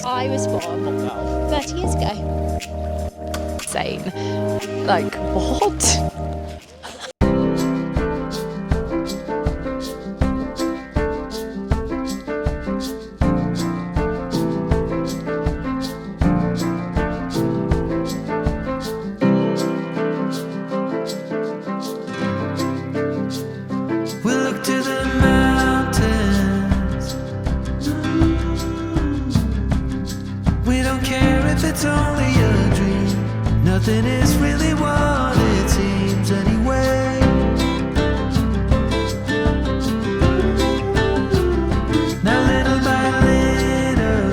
I was born 30 years ago. Insane. Like, what? It's only a dream. Nothing is really what it seems anyway. Now little by little,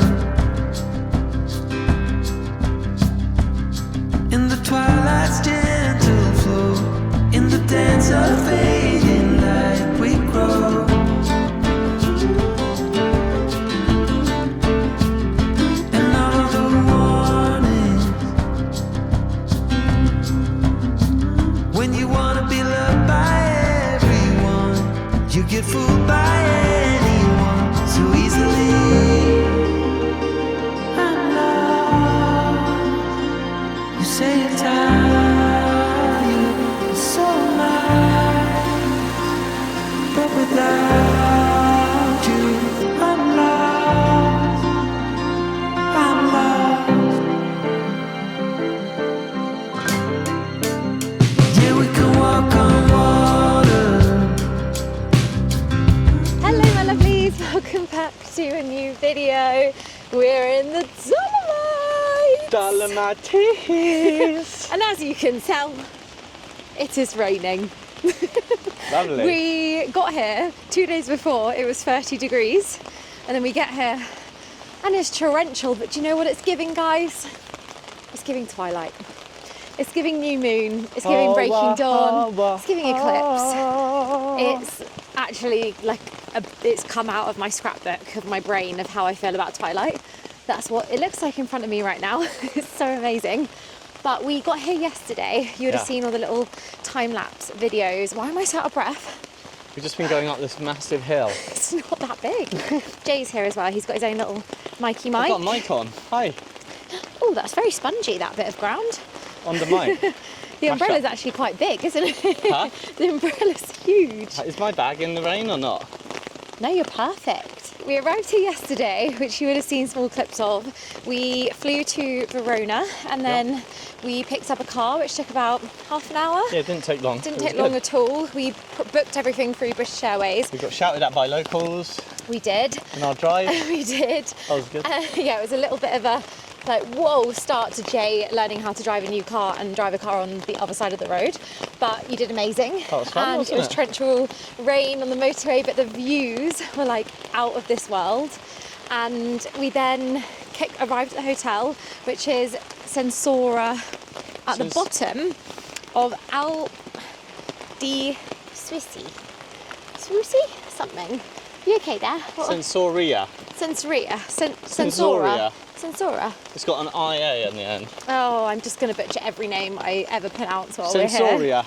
in the twilight's gentle flow, in the dance of fading light we grow. You get fooled by anyone so easily. I'm lost. You say you're tired, so am I. But without you, I'm lost. I'm lost. Yeah, we can walk on water. Welcome back to a new video. We're in the Dolomites. And as you can tell, it is raining. Lovely. We got here 2 days before, it was 30 degrees. And then we get here and it's torrential. But do you know what it's giving, guys? It's giving twilight. It's giving new moon. It's giving breaking dawn. It's giving eclipse. It's actually like it's come out of my scrapbook of my brain of how I feel about twilight. That's what it looks like in front of me right now. It's so amazing. But we got here yesterday. You would have seen all the little time-lapse videos. Why am I so out of breath? We've just been going up this massive hill. It's not that big. Jay's here as well. He's got his own little Mikey mic. I've got a mic on. Hi. Oh, that's very spongy, that bit of ground. On the mic. The umbrella's actually quite big, isn't it? Huh? The umbrella's huge. Is my bag in the rain or not? No, you're perfect. We arrived here yesterday, which you would have seen small clips of. We flew to Verona and then we picked up a car, which took about half an hour. Yeah, it didn't take long. Didn't take long at all. We booked everything through British Airways. We got shouted at by locals. We did. In our drive. We did. That was good. Yeah, it was a little bit of a like whoa start to Jay learning how to drive a new car and drive a car on the other side of the road, but you did amazing. That was fun, and wasn't it was it? torrential rain on the motorway, but the views were like out of this world. And we then arrived at the hotel, which is Sensoria at the bottom of Alpe di Siusi. Siusi? Something. You okay there? Sensoria. Sensoria. Sensoria. Sensoria. It's got an IA in the end. Oh, I'm just going to butcher every name I ever pronounce while we're here. Sensoria.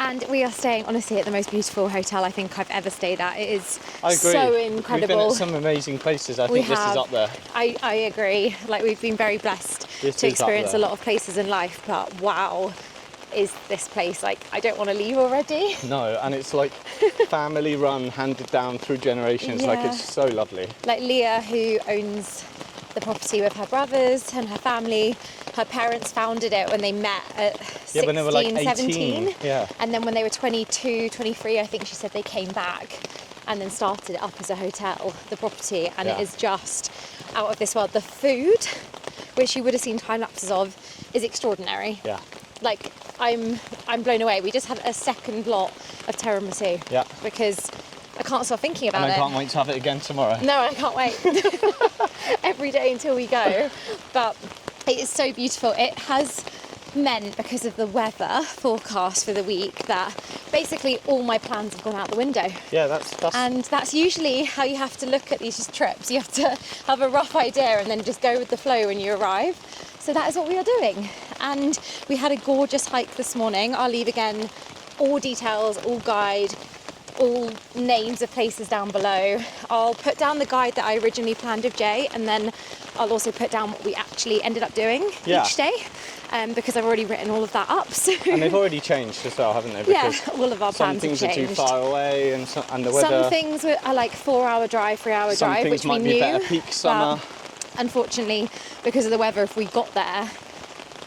And we are staying, honestly, at the most beautiful hotel I think I've ever stayed at. It is I agree. so incredible. We've been at some amazing places. I think this is up there. I agree. Like, we've been very blessed to experience a lot of places in life, but wow, is this place, like, I don't want to leave already. No, and it's like family run, handed down through generations. Like, it's so lovely. Like Leah, who owns the property with her brothers and her family, her parents founded it when they met at 16, when they were like 18. 17. Yeah. And then when they were 22, 23, I think she said they came back and then started it up as a hotel, the property. And it is just out of this world. The food, which you would have seen time lapses of, is extraordinary. Yeah. Like, I'm blown away. We just had a second lot of tiramisu. Yeah. Because I can't stop thinking about And it. I can't wait to have it again tomorrow. No, I can't wait. Every day until we go. But it is so beautiful. It has meant, because of the weather forecast for the week, that basically all my plans have gone out the window. Yeah, that's And that's usually how you have to look at these trips. You have to have a rough idea and then just go with the flow when you arrive. So that is what we are doing. And we had a gorgeous hike this morning. I'll leave again all details, all guide, all names of places down below. I'll put down the guide that I originally planned with Jay, and then I'll also put down what we actually ended up doing each day, because I've already written all of that up. So. And they've already changed as well, haven't they? Because all of our plans some have things are changed. too far away, and the weather. Some things are like 4-hour drive, 3-hour Some drive, things which might we be knew. better peak summer. But unfortunately, because of the weather, if we got there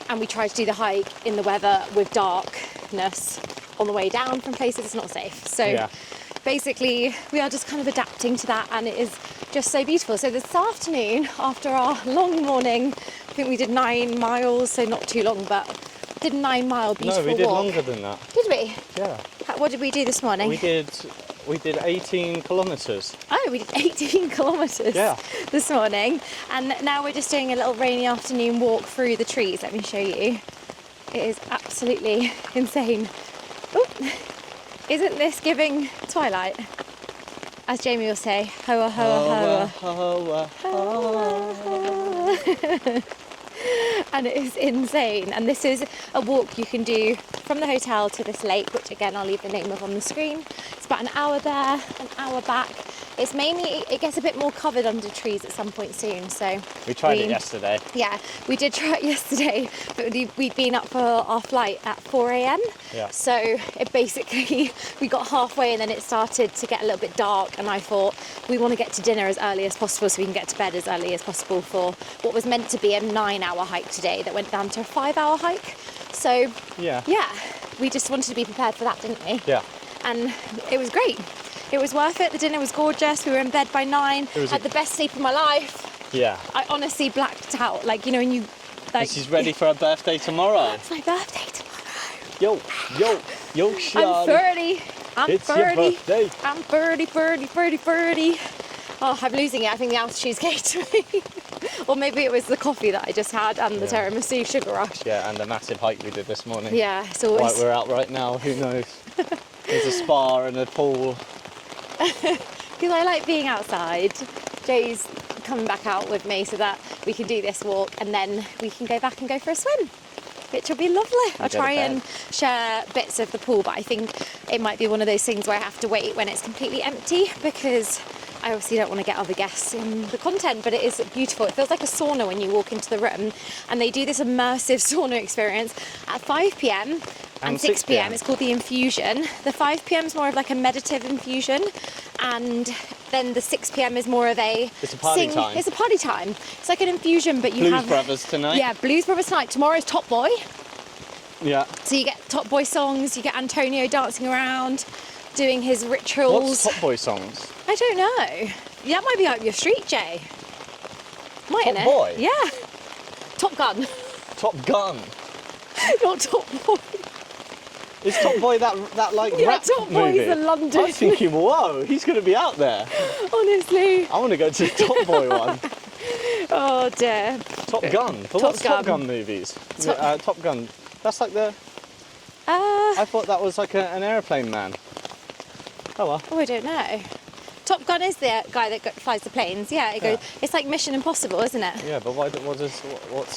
and we tried to do the hike in the weather with darkness on the way down from places, it's not safe. So basically, we are just kind of adapting to that, and it is just so beautiful. So this afternoon, after our long morning, I think we did 9 miles, so not too long, but did a 9-mile beautiful walk. No, we did longer than that. Did we? Yeah. What did we do this morning? We did 18 kilometres. Oh, we did 18 kilometres this morning. And now we're just doing a little rainy afternoon walk through the trees. Let me show you. It is absolutely insane. Ooh. Isn't this giving Twilight? As Jamie will say, hoa hoa hoa. And it is insane. And this is a walk you can do from the hotel to this lake, which again I'll leave the name of on the screen. It's about an hour there, an hour back. It's mainly, it gets a bit more covered under trees at some point soon. So we tried it yesterday. Yeah, we did try it yesterday, but we'd been up for our flight at 4 a.m. Yeah. So it basically, we got halfway and then it started to get a little bit dark, and I thought we want to get to dinner as early as possible so we can get to bed as early as possible for what was meant to be a 9-hour hike today that went down to a 5-hour hike. So yeah, we just wanted to be prepared for that, didn't we? Yeah. And it was great. It was worth it. The dinner was gorgeous. We were in bed by 9. Had the best sleep of my life. Yeah. I honestly blacked out. Like, you know, when you... Like, she's ready for her birthday tomorrow. It's my birthday tomorrow. Yo, Charlie. I'm 30. It's your birthday. I'm 30. Oh, I'm losing it. I think the altitude's getting to me. Or maybe it was the coffee that I just had and the tiramisu sugar rush. Yeah, and the massive hike we did this morning. Yeah, it's always... Like we're out right now, who knows? There's a spa and a pool. Because I like being outside. Jay's coming back out with me so that we can do this walk and then we can go back and go for a swim, which will be lovely. I'll try and share bits of the pool, but I think it might be one of those things where I have to wait when it's completely empty, because I obviously don't want to get other guests in the content, but it is beautiful. It feels like a sauna when you walk into the room, and they do this immersive sauna experience at 5 p.m. and 6 p.m. It's called the infusion. The 5 p.m. is more of like a meditative infusion, and then the 6 p.m. is more of a... It's a party time. It's a party time. It's like an infusion, but you have... Blues Brothers tonight. Yeah, Blues Brothers tonight. Tomorrow's Top Boy. Yeah. So you get Top Boy songs, you get Antonio dancing around, doing his rituals. What's Top Boy songs? I don't know. That might be up your street, Jay. Mightn't Top it? Boy? Yeah. Top Gun. Top Gun. Not Top Boy. Is Top Boy that like Yeah, rap Top movie? Boy's in London. I was thinking, whoa, he's going to be out there. Honestly. I want to go to the Top Boy one. Oh dear. Top Gun. But what's Top Gun movies? Top Gun. That's like the... I thought that was like an aeroplane man. Oh well. Oh, I don't know. Top Gun is the guy that flies the planes. Yeah, it's like Mission Impossible, isn't it? Yeah, but what's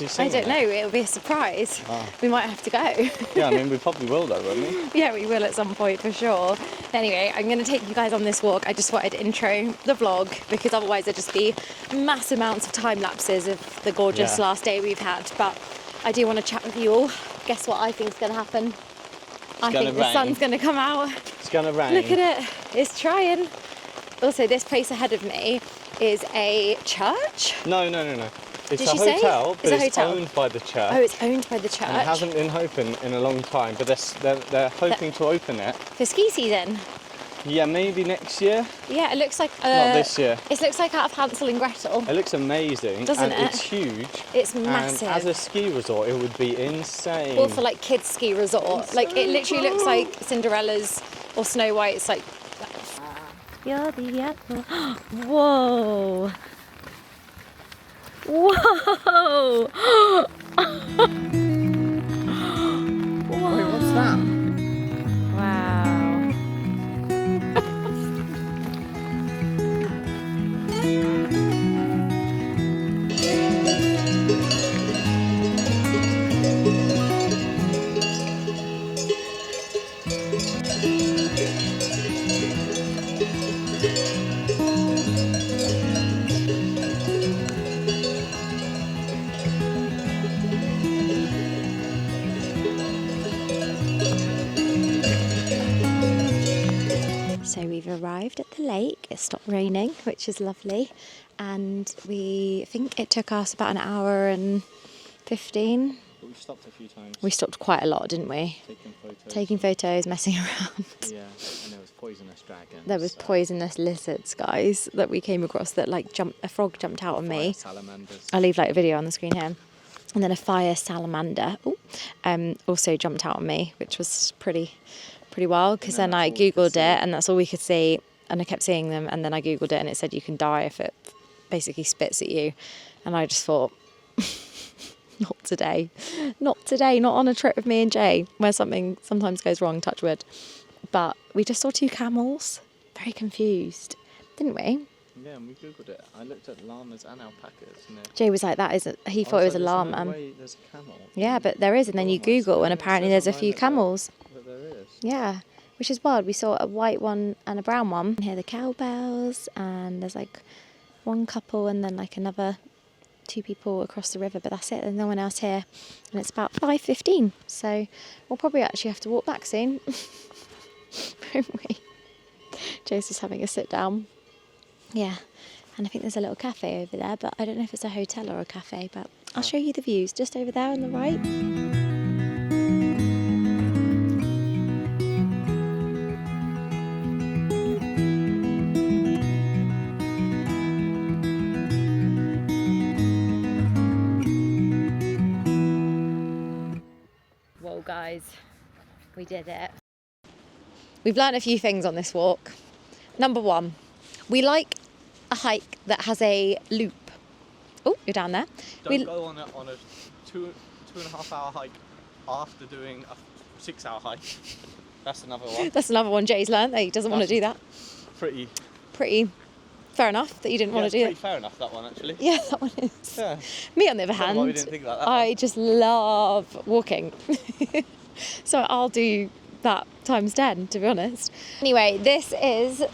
he I singing? don't know. It'll be a surprise. Oh. We might have to go. Yeah, I mean, we probably will though, won't we? Yeah, we will at some point for sure. Anyway, I'm going to take you guys on this walk. I just wanted to intro the vlog because otherwise there'd just be mass amounts of time lapses of the gorgeous last day we've had. But I do want to chat with you all. Guess what I think is going to happen? I think the sun's going to come out. It's going to rain. Look at it. It's trying. Also, this place ahead of me is a church. No. It's Did a she say? hotel, but It's a it's hotel. owned by the church. Oh, it's owned by the church. And it hasn't been open in a long time, but they're hoping to open it. For ski season. Yeah, maybe next year. Yeah, it looks like... Not this year. It looks like out of Hansel and Gretel. It looks amazing. Doesn't and it? It's huge. It's massive. And as a ski resort, it would be insane. Or for like kids ski resort. Like it literally looks like Cinderella's or Snow White's like... You're the apple. Whoa. Whoa. Wait, what's that? Wow. So we've arrived at the lake. It stopped raining, which is lovely. And we think it took us about an hour and 15. But we stopped a few times. We stopped quite a lot, didn't we? Taking photos, messing around. Yeah, and there was poisonous dragons. There was poisonous lizards, guys, that we came across that a frog jumped out on me. Salamanders. I'll leave a video on the screen here. And then a fire salamander also jumped out on me, which was pretty wild, because then I googled it and that's all we could see, and I kept seeing them, and then I googled it and it said you can die if it basically spits at you, and I just thought, not today, not on a trip with me and Jay where something sometimes goes wrong, touch wood. But we just saw 2 camels, very confused, didn't we? Yeah, and we googled it. I looked at llamas and alpacas. And Jay was like, he thought it was a llama. No way there's a camel. Yeah, but there is, and then you Google and apparently there's a few camels. But there is. Yeah, which is wild. We saw a white one and a brown one. And here are the cowbells, and there's like one couple and then like another 2 people across the river, but that's it. There's no one else here. And it's about 5:15, so we'll probably actually have to walk back soon. Won't we? Jay's just having a sit down. Yeah, and I think there's a little cafe over there, but I don't know if it's a hotel or a cafe, but I'll show you the views just over there on the right. Whoa, guys, we did it. We've learned a few things on this walk. Number 1, we like a hike that has a loop. Oh, you're down there. Don't go on a 2.5 hour hike after doing a 6 hour hike. That's another one. That's another one Jay's learned that he doesn't want to do that. Pretty fair enough that you didn't want to do that. Pretty fair enough, that one actually. Yeah, that one is. Yeah. Me on the other I don't know hand, why we didn't think about that I one. just love walking. So I'll do that times 10, to be honest. Anyway, this is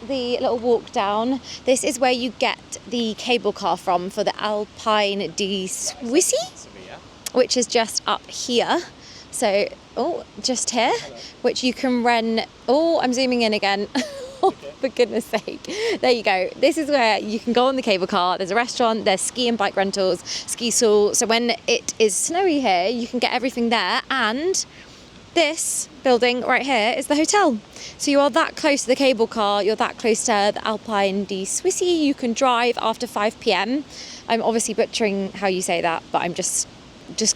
the little walk down. This is where you get the cable car from for the Alpe di Siusi, which is just up here. So, just here, which you can rent. I'm zooming in again. Oh, for goodness sake. There you go. This is where you can go on the cable car. There's a restaurant, there's ski and bike rentals, ski school. So when it is snowy here, you can get everything there. And this building right here is the hotel. So you are that close to the cable car, you're that close to the Alpe di Siusi. You can drive after 5 p.m. I'm obviously butchering how you say that, but I'm just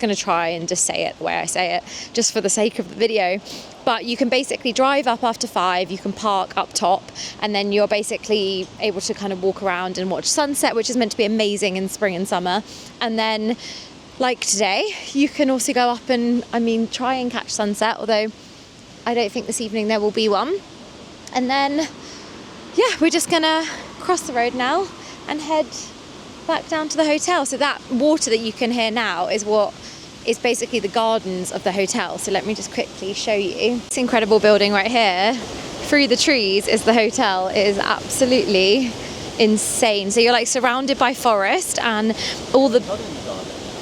going to try and just say it the way I say it, just for the sake of the video. But you can basically drive up after 5, you can park up top, and then you're basically able to kind of walk around and watch sunset, which is meant to be amazing in spring and summer. And then, like today, you can also go up and, try and catch sunset, although I don't think this evening there will be one. And then, yeah, we're just gonna cross the road now and head back down to the hotel. So that water that you can hear now is what is basically the gardens of the hotel. So let me just quickly show you. This incredible building right here, through the trees, is the hotel. It is absolutely insane. So you're like surrounded by forest and all the...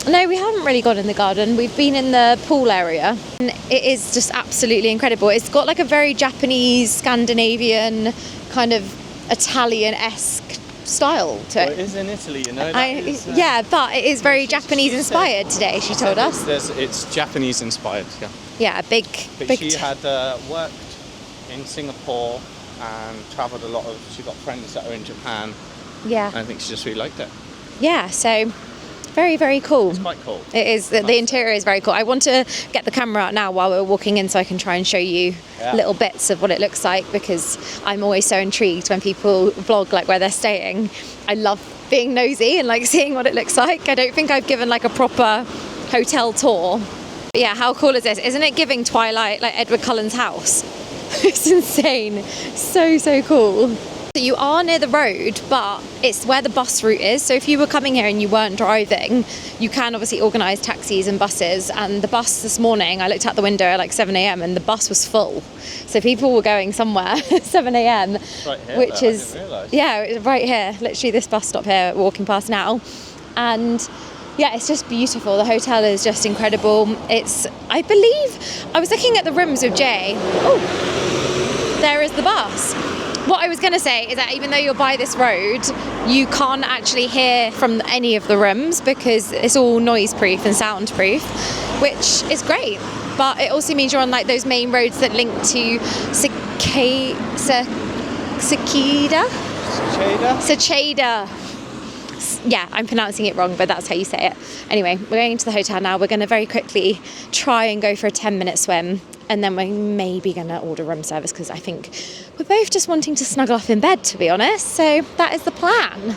No, we haven't really gone in the garden. We've been in the pool area. And it is just absolutely incredible. It's got like a very Japanese, Scandinavian, kind of Italian-esque style to it. Well, it is in Italy, you know. Yeah, but it is very Japanese inspired today, she told us. It's Japanese inspired, yeah. Yeah, big. She had worked in Singapore and travelled a lot she got friends that are in Japan. Yeah. And I think she just really liked it. Yeah, so very, very cool. It's quite cool. It is. The interior is very cool. I want to get the camera out now while we're walking in so I can try and show you little bits of what it looks like, because I'm always so intrigued when people vlog like where they're staying. I love being nosy and like seeing what it looks like. I don't think I've given like a proper hotel tour. But yeah, how cool is this? Isn't it giving Twilight, like Edward Cullen's house? It's insane. So cool. So you are near the road, but it's where the bus route is. So if you were coming here and you weren't driving, you can obviously organise taxis and buses. And the bus this morning, I looked out the window at like 7 a.m. and the bus was full. So people were going somewhere at 7 a.m. Right here, which though, is, I didn't realise. Yeah, right here. Literally this bus stop here, walking past now. And yeah, it's just beautiful. The hotel is just incredible. I believe, I was looking at the rooms with Jay. there is the bus. What I was going to say is that even though you're by this road, you can't actually hear from any of the rooms because it's all noise proof and soundproof, which is great. But it also means you're on like those main roads that link to Seceda. Yeah, I'm pronouncing it wrong, but that's how you say it. Anyway, we're going into the hotel now. We're going to very quickly try and go for a 10-minute swim, and then we're maybe going to order room service because I think we're both just wanting to snuggle up in bed, to be honest. So that is the plan.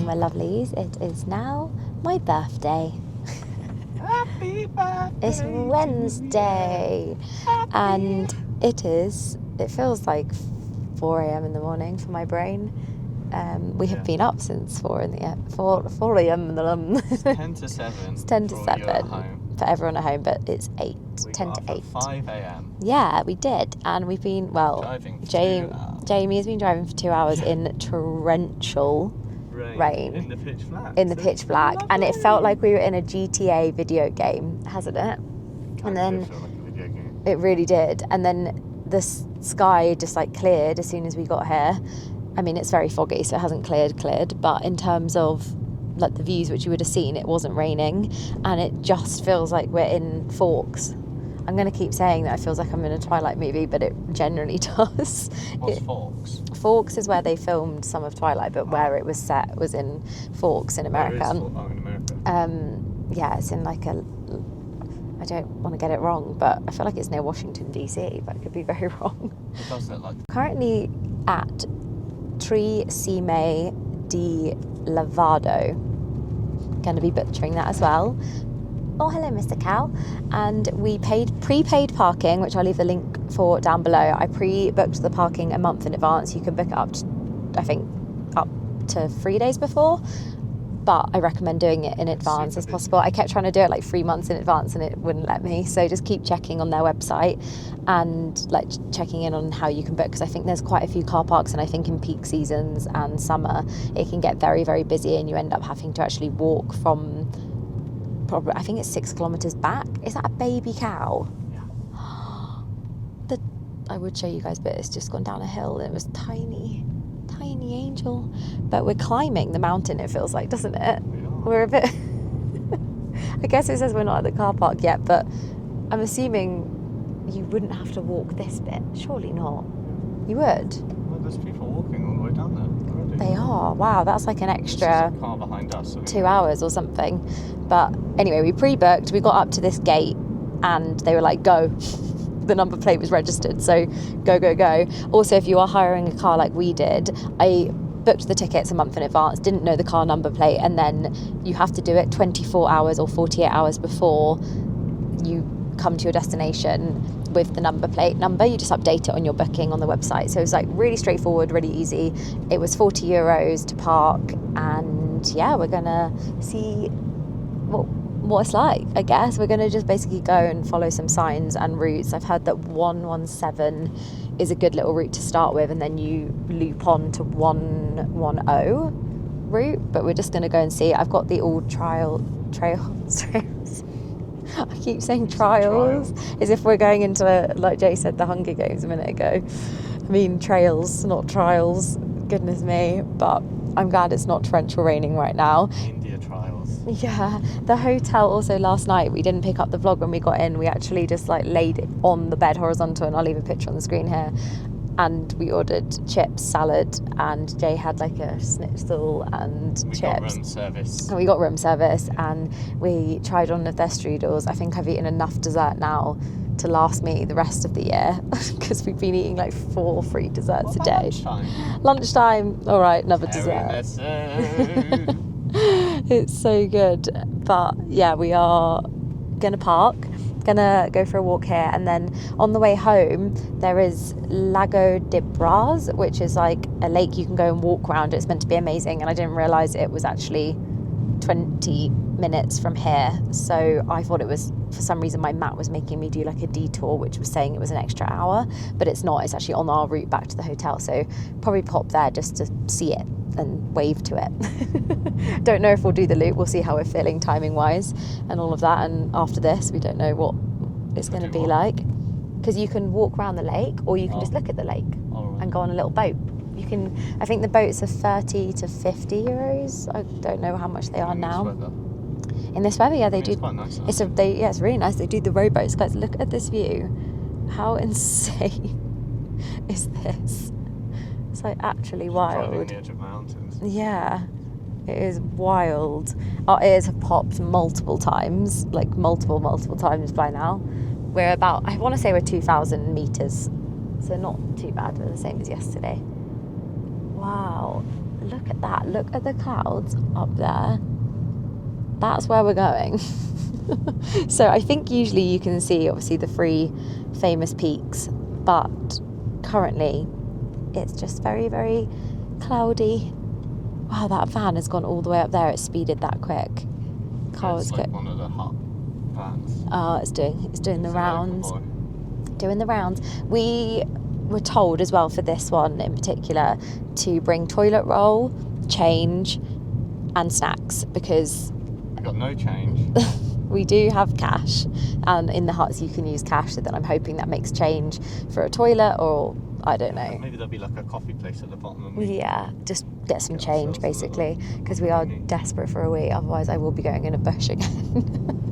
My lovelies, it is now my birthday. Happy birthday. It's Wednesday, and it feels like 4 a.m. in the morning for my brain. We have been up since 4 a.m. It's 10 to 7. It's 10 to 7 for everyone at home, but it's 10 to 8. 5 a.m. Yeah, we did, and we've been Jamie has been driving for 2 hours in torrential rain in the pitch black. And it felt like we were in a GTA video game, hasn't it? And then feel like a video game. it really did. And then the sky just like cleared as soon as we got here. I mean, it's very foggy, so it hasn't cleared, but in terms of like the views which you would have seen, it wasn't raining, and it just feels like we're in Forks. I'm going to keep saying that it feels like I'm in a Twilight movie, but it genuinely does. What's Forks? Forks is where they filmed some of Twilight, but where it was set was in Forks in America. In America. Yeah, it's in like a... I don't want to get it wrong, but I feel like it's near Washington, D.C., but I could be very wrong. It does look like... Currently at Tre Cime di Lavaredo. Going to be butchering that as well. Oh, hello, Mr. Cow. And we prepaid parking, which I'll leave the link for down below. I pre-booked the parking a month in advance. You can book it up to 3 days before, but I recommend doing it in advance as possible. I kept trying to do it like 3 months in advance and it wouldn't let me. So just keep checking on their website and like checking in on how you can book, because I think there's quite a few car parks, and I think in peak seasons and summer it can get very, very busy and you end up having to actually walk from... Probably, I think it's 6 kilometres back. Is that a baby cow? Yeah. I would show you guys, but it's just gone down a hill and it was tiny angel. But we're climbing the mountain, it feels like, doesn't it? We're a bit... I guess it says we're not at the car park yet, but I'm assuming you wouldn't have to walk this bit. Surely not. You would? Well, there's people walking all the way down there already. They are. Wow, that's like an extra... There's a car behind us. 2 hours or something. But anyway, we pre-booked, we got up to this gate and they were like, go. The number plate was registered, so go. Also, if you are hiring a car like we did, I booked the tickets a month in advance, didn't know the car number plate, and then you have to do it 24 hours or 48 hours before you come to your destination with the number plate number. You just update it on your booking on the website. So it was like really straightforward, really easy. It was €40 to park, and yeah, we're gonna see what it's like, I guess. We're going to just basically go and follow some signs and routes. I've heard that 117 is a good little route to start with, and then you loop on to 110 route, but we're just going to go and see. I've got the trails. I keep saying trials as if we're going into, like Jay said, the Hunger Games a minute ago. I mean trails, not trials. Goodness me. But I'm glad it's not torrential raining right now. India trials. Yeah, the hotel also last night, we didn't pick up the vlog when we got in. We actually just like laid it on the bed horizontal, and I'll leave a picture on the screen here. and we ordered chips, salad, and Jay had like a schnitzel and We chips. got room service. And we got room service, and we tried one of their strudels. I think I've eaten enough dessert now to last me the rest of the year because we've been eating like 4 free desserts a day. Lunchtime, all right, another dessert. It's so good. But yeah, we are gonna park, gonna go for a walk here, and then on the way home there is Lago di Braies, which is like a lake you can go and walk around. It's meant to be amazing, and I didn't realise it was actually 20 minutes from here, so I thought it was, for some reason my map was making me do like a detour which was saying it was an extra hour, but it's not. It's actually on our route back to the hotel, so probably pop there just to see it and wave to it. Don't know if we'll do the loop. We'll see how we're feeling timing wise and all of that, and after this we don't know what it's going to be like, because you can walk around the lake or you can just look at the lake and go on a little boat. You can, I think the boats are 30 to 50 euros. I don't know how much they are now. In this weather, yeah, they do. It's quite nice. It's really nice. They do the rowboats. Guys, look at this view. How insane is this? It's like actually wild. Driving the edge of mountains. Yeah, it is wild. Our ears have popped multiple times, like multiple times by now. We're about, I want to say we're 2,000 meters, so not too bad. We're the same as yesterday. Wow, look at that. Look at the clouds up there. That's where we're going. So I think usually you can see obviously the 3 famous peaks, but currently it's just very, very cloudy. Wow, that van has gone all the way up there. It's speeded that quick. Car was like good. one of the hot vans. Oh, it's doing the rounds. Doing the rounds. We were told as well for this one in particular to bring toilet roll, change, and snacks, because We got no change. we do have cash, and in the huts you can use cash, so then I'm hoping that makes change for a toilet, or I don't know. Maybe there'll be like a coffee place at the bottom of Yeah, just get some Get change ourselves a basically, little because we are money. desperate for a wee, otherwise I will be going in a bush again.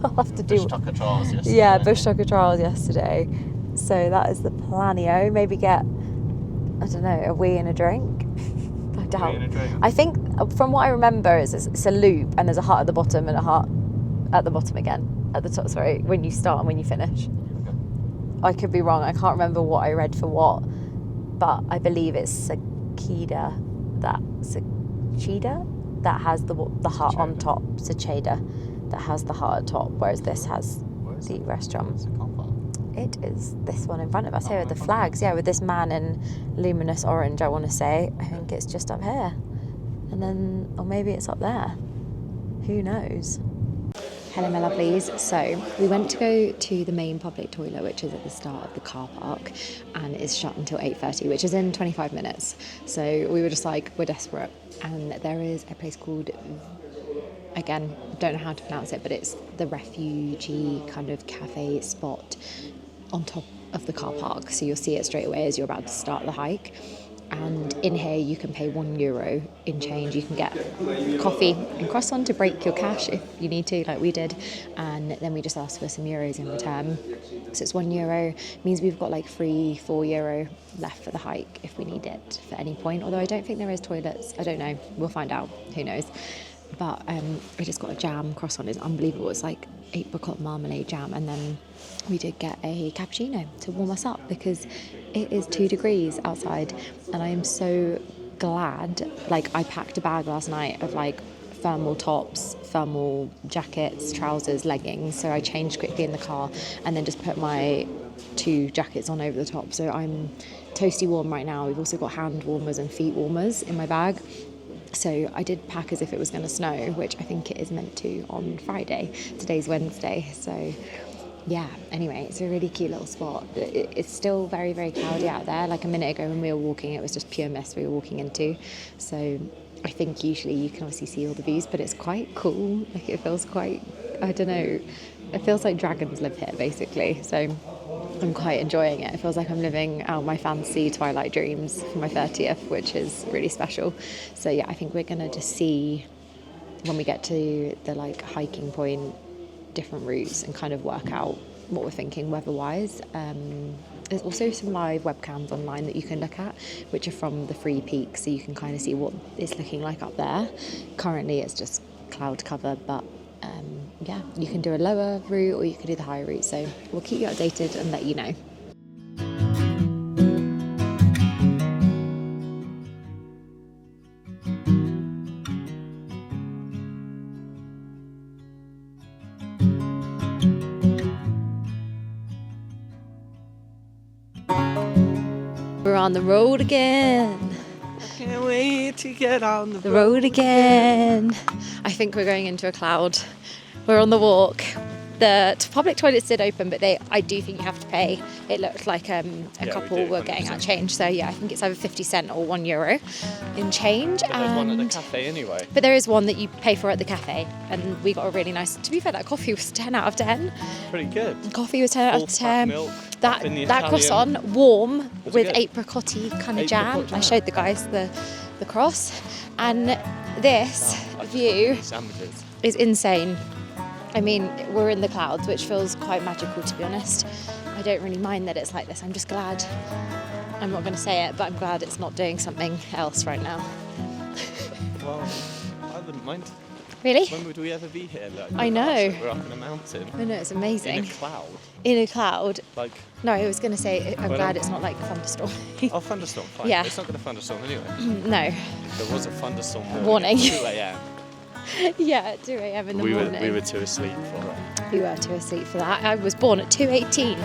I'll have to Bush do tucker trials yesterday. yeah, bush tucker trials yesterday, so that is the planio. Maybe get, I don't know, a wee and a drink. I doubt. and a drink? I think from what I remember is it's a loop, and there's a hut at the bottom and a hut at the bottom again, at the top, sorry, when you start and when you finish. Okay. I could be wrong, I can't remember what I read for what, but I believe it's Seceda that has the hut on top. Seceda that has the hut at top, whereas this has the restaurant. It's a car park. It is this one in front of us here with the in front of flags, yeah, with this man in luminous orange, I want to say. I think it's just up here. And then, or maybe it's up there. Who knows? Hello, my lovelies. So we went to go to the main public toilet, which is at the start of the car park, and it's shut until 8:30, which is in 25 minutes. So we were just like, we're desperate. And there is a place called, again, don't know how to pronounce it, but it's the refugee kind of cafe spot on top of the car park. So you'll see it straight away as you're about to start the hike. And in here you can pay €1 in change. You can get coffee and croissant to break your cash if you need to, like we did, and then we just asked for some euros in return. So it's €1, means we've got like €3-4 left for the hike if we need it for any point, although I don't think there is toilets. I don't know, we'll find out, who knows. But I just got a jam croissant. It's unbelievable. It's like apricot marmalade jam, and then we did get a cappuccino to warm us up because it is 2 degrees outside, and I am so glad. Like, I packed a bag last night of like thermal tops, thermal jackets, trousers, leggings, so I changed quickly in the car and then just put my 2 jackets on over the top, so I'm toasty warm right now. We've also got hand warmers and feet warmers in my bag. So I did pack as if it was going to snow, which I think it is meant to on Friday. Today's Wednesday, so yeah. Anyway, it's a really cute little spot. It's still very, very cloudy out there. Like a minute ago when we were walking, it was just pure mist we were walking into. So I think usually you can obviously see all the views, but it's quite cool. Like, it feels quite, I don't know, it feels like dragons live here basically. So I'm quite enjoying it. It feels like I'm living out my fancy Twilight dreams for my 30th, which is really special. So yeah, I think we're gonna just see when we get to the like hiking point different routes and kind of work out what we're thinking weather-wise. There's also some live webcams online that you can look at, which are from the free peaks, so you can kind of see what it's looking like up there. Currently it's just cloud cover, but yeah, you can do a lower route or you can do the higher route, so we'll keep you updated and let you know. We're on the road again. Can't wait to get on The road again. I think we're going into a cloud. We're on the walk. The public toilets did open, but I do think you have to pay. It looked like a couple were getting out change. So yeah, I think it's either 50 cent or €1 in change. But there's one at the cafe anyway. But there is one that you pay for at the cafe, and we got a really nice. To be fair, that coffee was 10 out of 10. Pretty good. Coffee was 10 out of 10. Milk, That croissant, warm Was it with good? apricot-y kind of jam. Apricot jam. I showed the guys the cross, and this view Sandwiches. is insane. I mean, we're in the clouds, which feels quite magical, to be honest. I don't really mind that it's like this. I'm just glad, I'm not going to say it, but I'm glad it's not doing something else right now. Well, I wouldn't mind. Really? When would we ever be here? Like, I know. We're up in a mountain. I know, it's amazing. In a cloud. In a cloud. Like, No, I was going to say, I'm Well, glad it's not like a thunderstorm. oh, thunderstorm, fine. Yeah. It's not going to thunderstorm anyway. No. There was a thunderstorm Warning. at 2 a.m. Yeah, at 2 a.m. in the morning. We were too asleep for it. We were too asleep for that. I was born at 2:18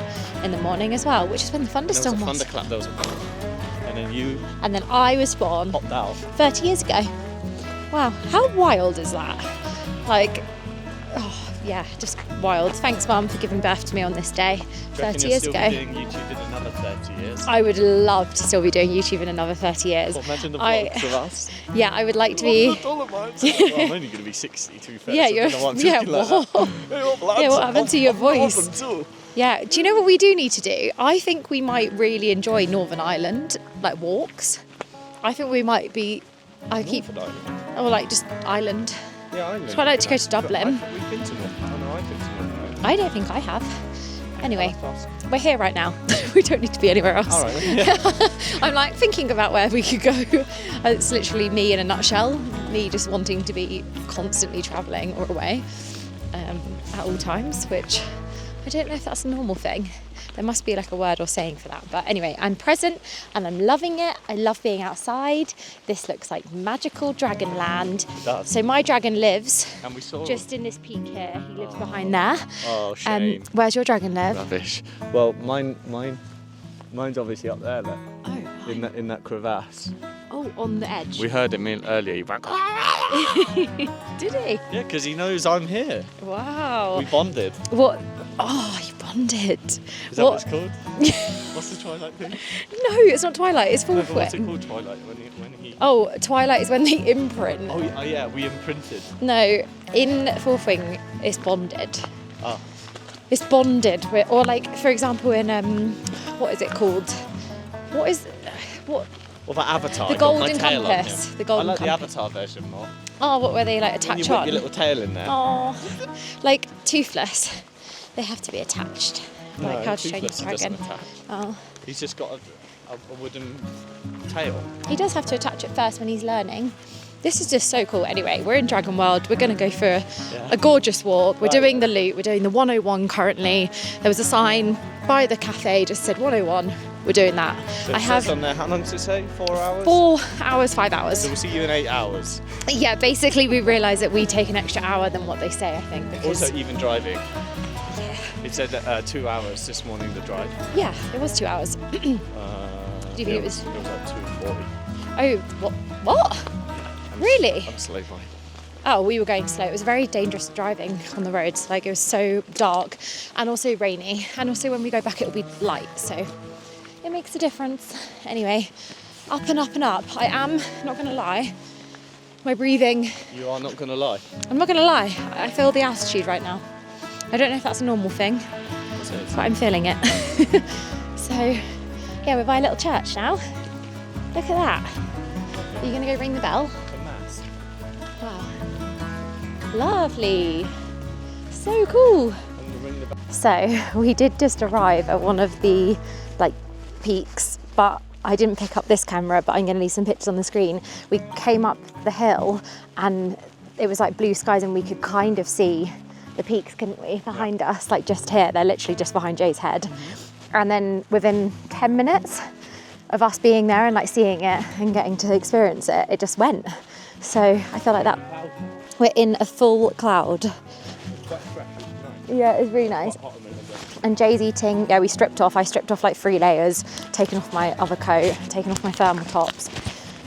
in the morning as well, which is when the There was a thunderstorm was. thunderclap, there was a... And then you And then I was born popped out. 30 years ago. Wow, how wild is that? Like, oh yeah, just wild. Thanks, Mum, for giving birth to me on this day, Do you reckon 30 you'll years still ago. be doing YouTube in another 30 years? I would love to still be doing YouTube in another 30 years. Well, imagine the I- vlogs of us. Yeah, I would like to be. Dolomites. Well, I'm only going to be 60, to be fair. Yeah, so I you're. don't know what I'm Yeah, talking like that. what? Hey, up, lads. Yeah, what happened to your I'm northern voice? too. Yeah, do you know what we do need to do? I think we might really enjoy Northern Ireland, like walks. I think we might be. I keep. Northern Ireland. Or like just Ireland. Yeah, Ireland. So I'd like to go to Dublin. We've been to Northern Ireland. I've been to Northern Ireland. I don't think I have. Anyway, That's fast. we're here right now. We don't need to be anywhere else. All right, then, yeah. I'm like thinking about where we could go. It's literally me in a nutshell. Me just wanting to be constantly travelling or away at all times, which I don't know if that's a normal thing. There must be like a word or saying for that. But anyway, I'm present and I'm loving it. I love being outside. This looks like magical dragon land. It does. So my dragon lives And we saw... just in this peak here. He lives behind there. Oh, shame. Where's your dragon live? Rubbish. Well, mine's obviously up there, look. Oh, In that crevasse. oh, on the edge. We heard him earlier. He went... Did he? Yeah, because he knows I'm here. Wow. We bonded. What? Oh, you bonded. Is that what it's called? What's the Twilight thing? No, it's not Twilight. It's No, Fourth but what's it Wing. called, Twilight? When he... Oh, Twilight is when they imprint. Oh, yeah, we imprinted. No, in Fourth Wing, it's bonded. Ah. It's bonded. Or like, for example, in what is it called? What? What about Avatar? The I got my Golden tail on Compass. him. The Golden I like Compass. the Avatar version more. Oh, what where they like When attach you on? put your little tail in there. Oh, like Toothless. They have to be attached. Like how to Train Your Toothless, he Dragon. doesn't attach. Oh. He's just got a wooden tail. He does have to attach it first when he's learning. This is just so cool. Anyway, we're in Dragon World. We're going to go for a gorgeous walk. We're doing the loop. We're doing the 101 currently. There was a sign by the cafe just said 101. We're doing that. So it says on there, how long does it say? 4 hours? 4 hours, 5 hours. So we'll see you in 8 hours. Yeah, basically we realised that we take an extra hour than what they say, I think. Because, Also, even driving. It said 2 hours this morning to drive. yeah, it was 2 hours. Do you think it was- It was like 2:40. Oh, what? Really? I'm slow boy. Oh, we were going slow. It was very dangerous driving on the roads. Like, it was so dark and also rainy. And also when we go back, it'll be light. So it makes a difference. Anyway, up and up and up. I am, not going to lie, my breathing, You are not going to lie. I'm not going to lie, I feel the altitude right now. I don't know if that's a normal thing, but I'm feeling it. So, yeah, we're by a little church now. Look at that. Are you going to go ring the bell? A mass. Wow. Lovely. So cool. I'm going to ring the bell. So we did just arrive at one of the like peaks, but I didn't pick up this camera, but I'm going to leave some pictures on the screen. We came up the hill and it was like blue skies and we could kind of see the peaks, couldn't we, behind us, like just here. They're literally just behind Jay's head. And then within 10 minutes of us being there and like seeing it and getting to experience it, it just went. So I feel like that we're in a full cloud. Yeah, it's really nice. And Jay's eating, we stripped off. I stripped off like 3 layers, taken off my other coat, taken off my thermal tops,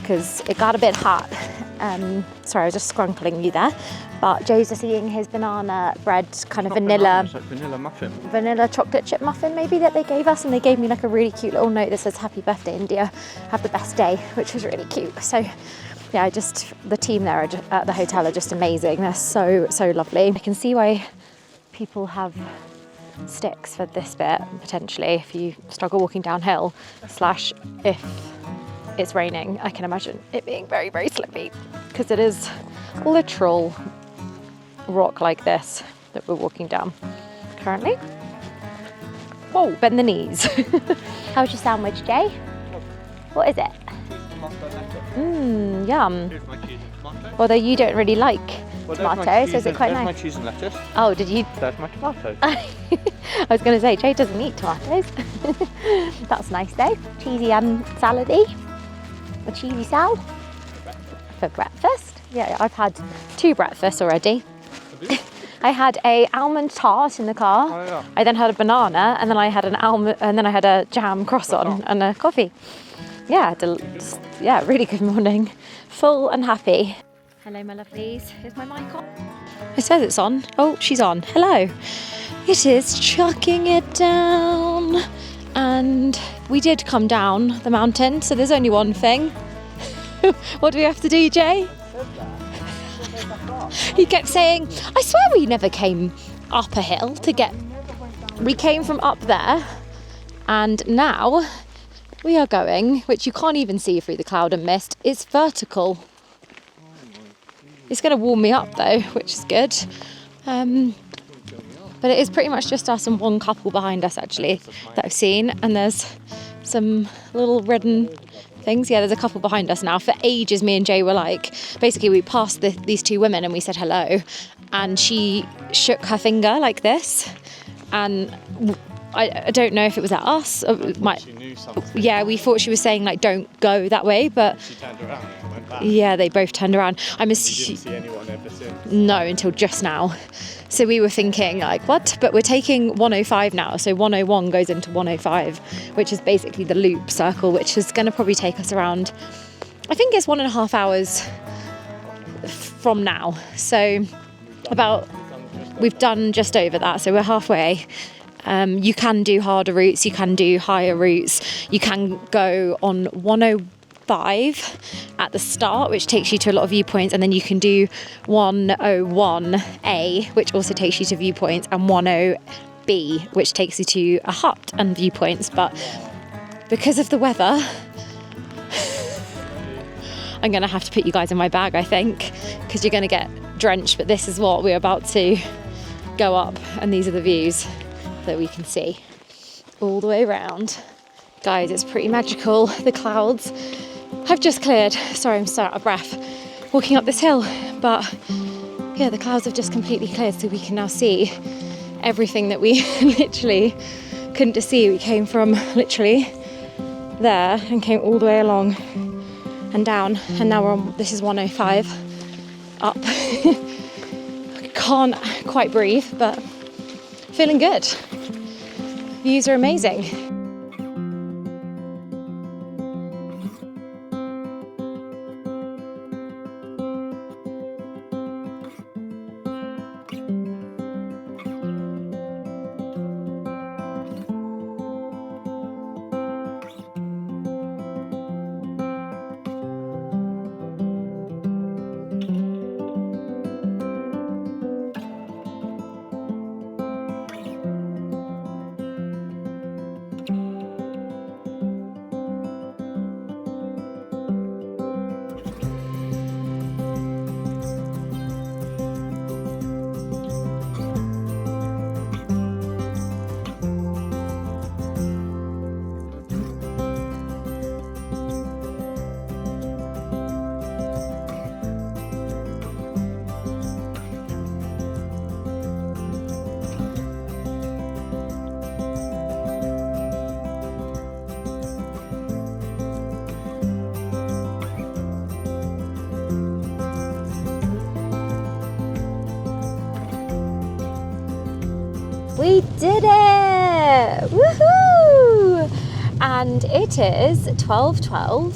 because it got a bit hot. Sorry, I was just scrunkling you there. But Jay's just eating his banana bread, kind of vanilla. Like vanilla muffin. Vanilla chocolate chip muffin maybe that they gave us, and they gave me like a really cute little note that says happy birthday India, have the best day, which was really cute. So yeah, the team there at the hotel are just amazing. They're so lovely. I can see why people have sticks for this bit potentially if you struggle walking downhill / if it's raining. I can imagine it being very slippy because it is literal rock like this that we're walking down currently. Whoa, bend the knees. How's your sandwich, Jay? What is it? Yum. Here's my cheese and tomato. Although you don't really like tomatoes, so is it quite nice? There's my cheese and lettuce. Oh, did you? There's my tomato. I was going to say, Jay doesn't eat tomatoes. That's nice though. Cheesy and salady. A cheesy sal. For breakfast. Yeah, I've had 2 breakfasts already. I had a almond tart in the car. Oh, yeah. I then had a banana, and then I had an almond, and then I had a jam croissant and a coffee. Yeah, really good morning. Full and happy. Hello, my lovelies. Is my mic on? It says it's on. Oh, she's on. Hello. It is chucking it down. And we did come down the mountain, so there's only one thing. What do we have to do, Jay? He kept saying, I swear we never came up a hill to get... We came from up there, and now we are going, which you can't even see through the cloud and mist, it's vertical. It's going to warm me up though, which is good. But it is pretty much just us and one couple behind us actually that I've seen, and there's some little redden things. Yeah, there's a couple behind us now. For ages me and Jay were like, basically we passed these 2 women and we said hello, and she shook her finger like this, and I don't know if it was at us. She knew something. Yeah, we thought she was saying like don't go that way, but She turned around and went back. yeah, they both turned around. We didn't see anyone ever since. No, until just now. So we were thinking like, what? But we're taking 105 now. So 101 goes into 105, which is basically the loop circle, which is going to probably take us around, I think it's 1.5 hours from now. So we've done just over that. So we're halfway. You can do harder routes, you can do higher routes, you can go on 105 at the start, which takes you to a lot of viewpoints, and then you can do 101A, which also takes you to viewpoints, and 10B, which takes you to a hut and viewpoints. But because of the weather, I'm going to have to put you guys in my bag, I think, because you're going to get drenched. But this is what we're about to go up, and these are the views that we can see all the way around. Guys, it's pretty magical. The clouds have just cleared. Sorry, I'm so out of breath walking up this hill, but yeah, the clouds have just completely cleared, so we can now see everything that we literally couldn't see. We came from literally there and came all the way along and down, and now we're on, this is 105 up. I can't quite breathe, but feeling good. Views are amazing. did it! Woohoo! And it is 12:12.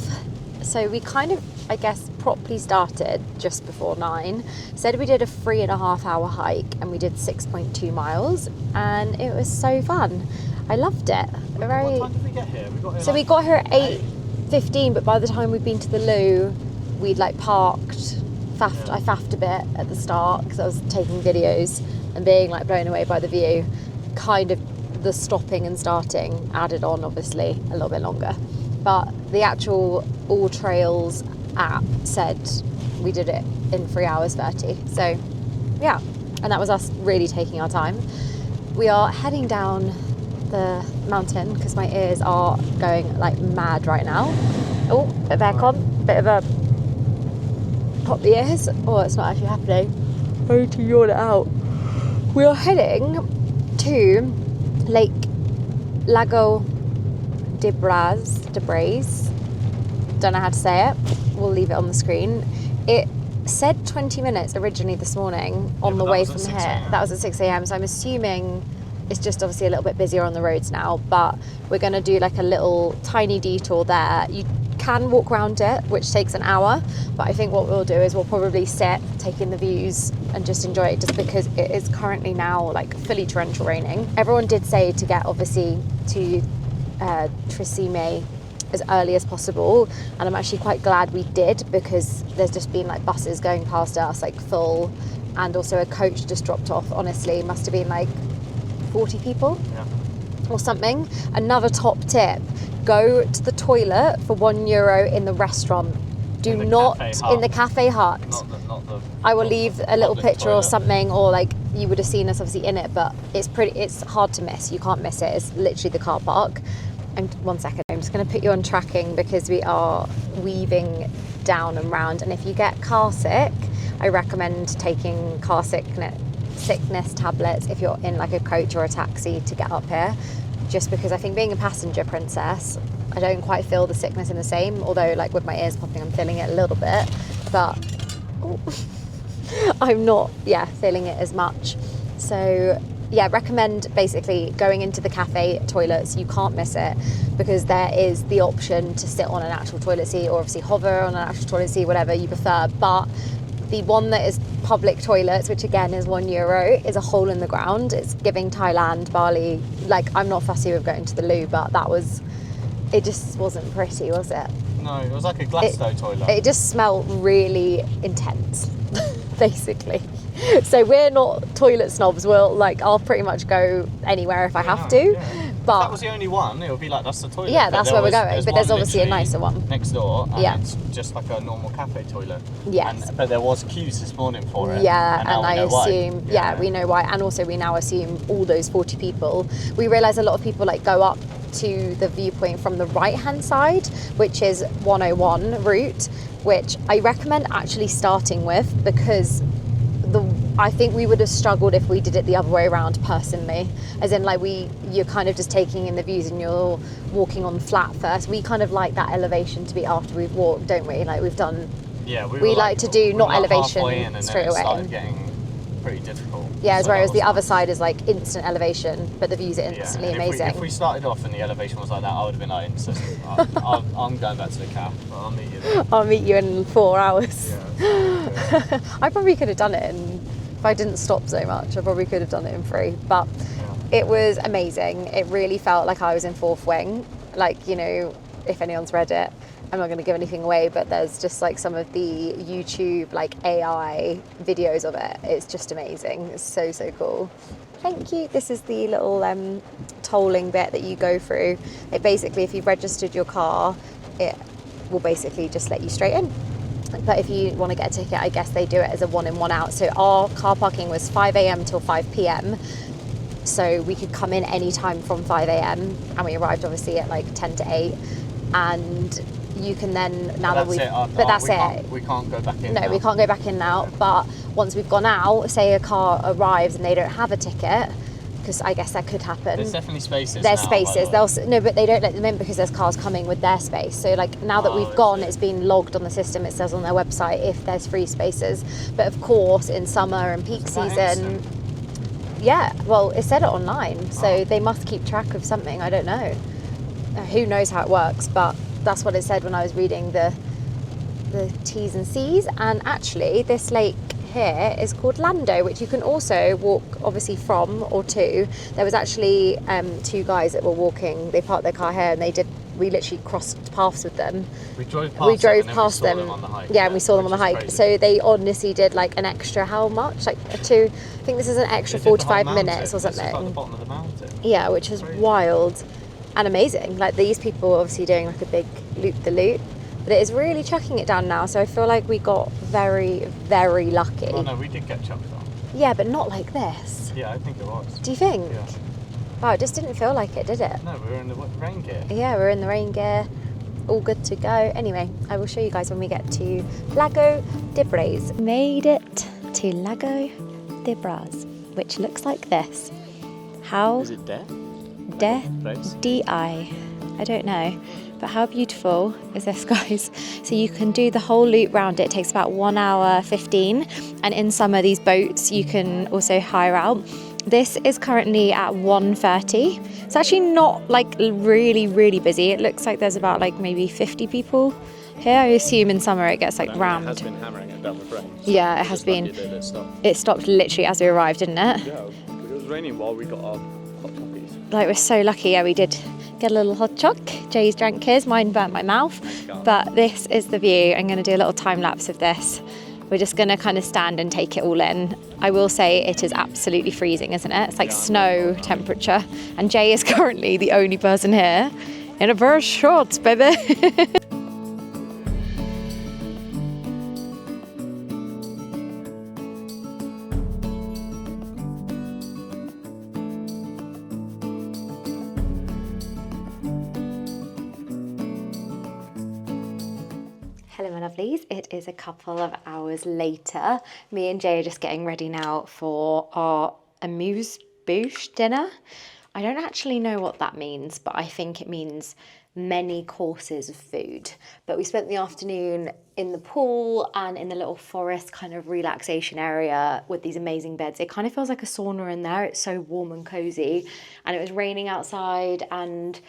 So we kind of, I guess, properly started just before 9. Said we did a 3.5 hour hike and we did 6.2 miles, and it was so fun. I loved it. What time did we get here? We got here at 8:15, but by the time we'd been to the loo, we'd like parked. I faffed a bit at the start because I was taking videos and being like blown away by the view. Kind of the stopping and starting added on, obviously, a little bit longer. But the actual AllTrails app said we did it in 3 hours 30. So yeah, and that was us really taking our time. We are heading down the mountain because my ears are going like mad right now. Oh, bit of aircon, bit of a pop the ears. Oh, it's not actually happening. I need to yawn it out. We are heading to Lago di Braies. Don't know how to say it. We'll leave it on the screen. It said 20 minutes originally this morning on the way from here. That was at 6 a.m. So I'm assuming it's just obviously a little bit busier on the roads now, but we're going to do like a little tiny detour there. You can walk around it, which takes an hour, but I think what we'll do is we'll probably sit, take in the views and just enjoy it, just because it is currently now like fully torrential raining. Everyone did say to get obviously to Tre Cime as early as possible, and I'm actually quite glad we did, because there's just been like buses going past us like full, and also a coach just dropped off. Honestly, must have been like 40 people or something. Another top tip: go to the toilet for €1 in the restaurant. Do not in the cafe hut. Not the I will leave a little picture toilet. or something, or like you would have seen us obviously in it, but it's hard to miss. You can't miss it. It's literally the car park. And 1 second, I'm just going to put you on tracking because we are weaving down and round. And if you get car sick, I recommend taking car sickness tablets if you're in like a coach or a taxi to get up here, just because I think being a passenger princess, I don't quite feel the sickness in the same, although like with my ears popping I'm feeling it a little bit, but I'm not feeling it as much. So yeah, recommend basically going into the cafe toilets. You can't miss it, because there is the option to sit on an actual toilet seat, or obviously hover on an actual toilet seat, whatever you prefer. But the one that is public toilets, which again is €1, is a hole in the ground. It's giving Thailand, Bali. Like, I'm not fussy with going to the loo, but it just wasn't pretty, was it? No, it was like a Glasgow toilet. It just smelled really intense, basically. So we're not toilet snobs. I'll pretty much go anywhere if I have to. Yeah. But if that was the only one, it would be like, that's the toilet. Yeah, that's where we're going. But there's obviously a nicer one next door, and yeah, it's just like a normal cafe toilet. Yes. But there was queues this morning for it. Yeah, and I assume, why. we know why. And also we now assume all those 40 people, we realise a lot of people like go up to the viewpoint from the right-hand side, which is 101 route, which I recommend actually starting with, because I think we would have struggled if we did it the other way around personally, as in like you're kind of just taking in the views and you're walking on flat first. We kind of like that elevation to be after we've walked, don't we? Like we've done, we like to do not elevation straight away. Started getting pretty difficult. Yeah, so whereas the other side is like instant elevation, but the views are instantly amazing. If we started off and the elevation was like that, I would have been like, instant. I'm going back to the caf, but I'll meet you there. I'll meet you in 4 hours. Yeah. I probably could have done it if I didn't stop so much, I probably could have done it in 3, but it was amazing. It really felt like I was in fourth wing. Like, if anyone's read it, I'm not going to give anything away, but there's just like some of the YouTube like AI videos of it. It's just amazing. It's so, so cool. Thank you. This is the little tolling bit that you go through. It basically, if you've registered your car, it will basically just let you straight in. But if you want to get a ticket, I guess they do it as a 1 in 1 out. So our car parking was 5 a.m. till 5 p.m. So we could come in any time from 5 a.m. and we arrived obviously at like 10 to 8. And you can then, We can't go back in No, now. we can't go back in now. But once we've gone out, say a car arrives and they don't have a ticket, because I guess that could happen. There's definitely spaces. There's now, spaces. No, but they don't let them in because there's cars coming with their space. So like now that we've gone, it's been logged on the system. It says on their website if there's free spaces. But of course, in summer and peak season, Yeah, well, it said it online, so they must keep track of something. I don't know. Who knows how it works, but that's what it said when I was reading the T's and C's. And actually, this lake here is called Lando, which you can also walk obviously from or to. There was actually 2 guys that were walking. They parked their car here, and we literally crossed paths with them. We drove past them on the hike. Yeah, and we saw them on the hike. Crazy. So they honestly did like an extra, how much? Like I think this is an extra 45 minutes or something. It's at the bottom of the mountain. Yeah, which is wild and amazing. Like these people are obviously doing like a big loop-the-loop, but it is really chucking it down now. So I feel like we got very, very lucky. Oh no, we did get chucked on. Yeah, but not like this. Yeah, I think it was. Do you think? Yeah. Wow, it just didn't feel like it, did it? No, we were in the rain gear. Yeah, we're in the rain gear. All good to go. Anyway, I will show you guys when we get to Lago di Braies. Made it to Lago di Braies, which looks like this. How? Is it there? D-I. I don't know. But how beautiful is this, guys? So you can do the whole loop round it. It takes about 1 hour 15. And in summer, these boats you can also hire out. This is currently at 1:30. It's actually not like really, really busy. It looks like there's about like maybe 50 people here. I assume in summer it gets like rammed. It has been hammering it down with rain. Yeah, it has been. It stopped literally as we arrived, didn't it? Yeah, it was raining while we got our hot chockies. Like, we're so lucky. Yeah, we did get a little hot choc. Jay's drank his, mine burnt my mouth. But this is the view. I'm going to do a little time lapse of this. We're just going to kind of stand and take it all in. I will say it is absolutely freezing, isn't it? It's like snow temperature. And Jay is currently the only person here in a pair of shorts, baby. Hello my lovelies, it is a couple of hours later. Me and Jay are just getting ready now for our amuse-bouche dinner. I don't actually know what that means, but I think it means many courses of food. But we spent the afternoon in the pool and in the little forest kind of relaxation area with these amazing beds. It kind of feels like a sauna in there. It's so warm and cozy. And it was raining outside and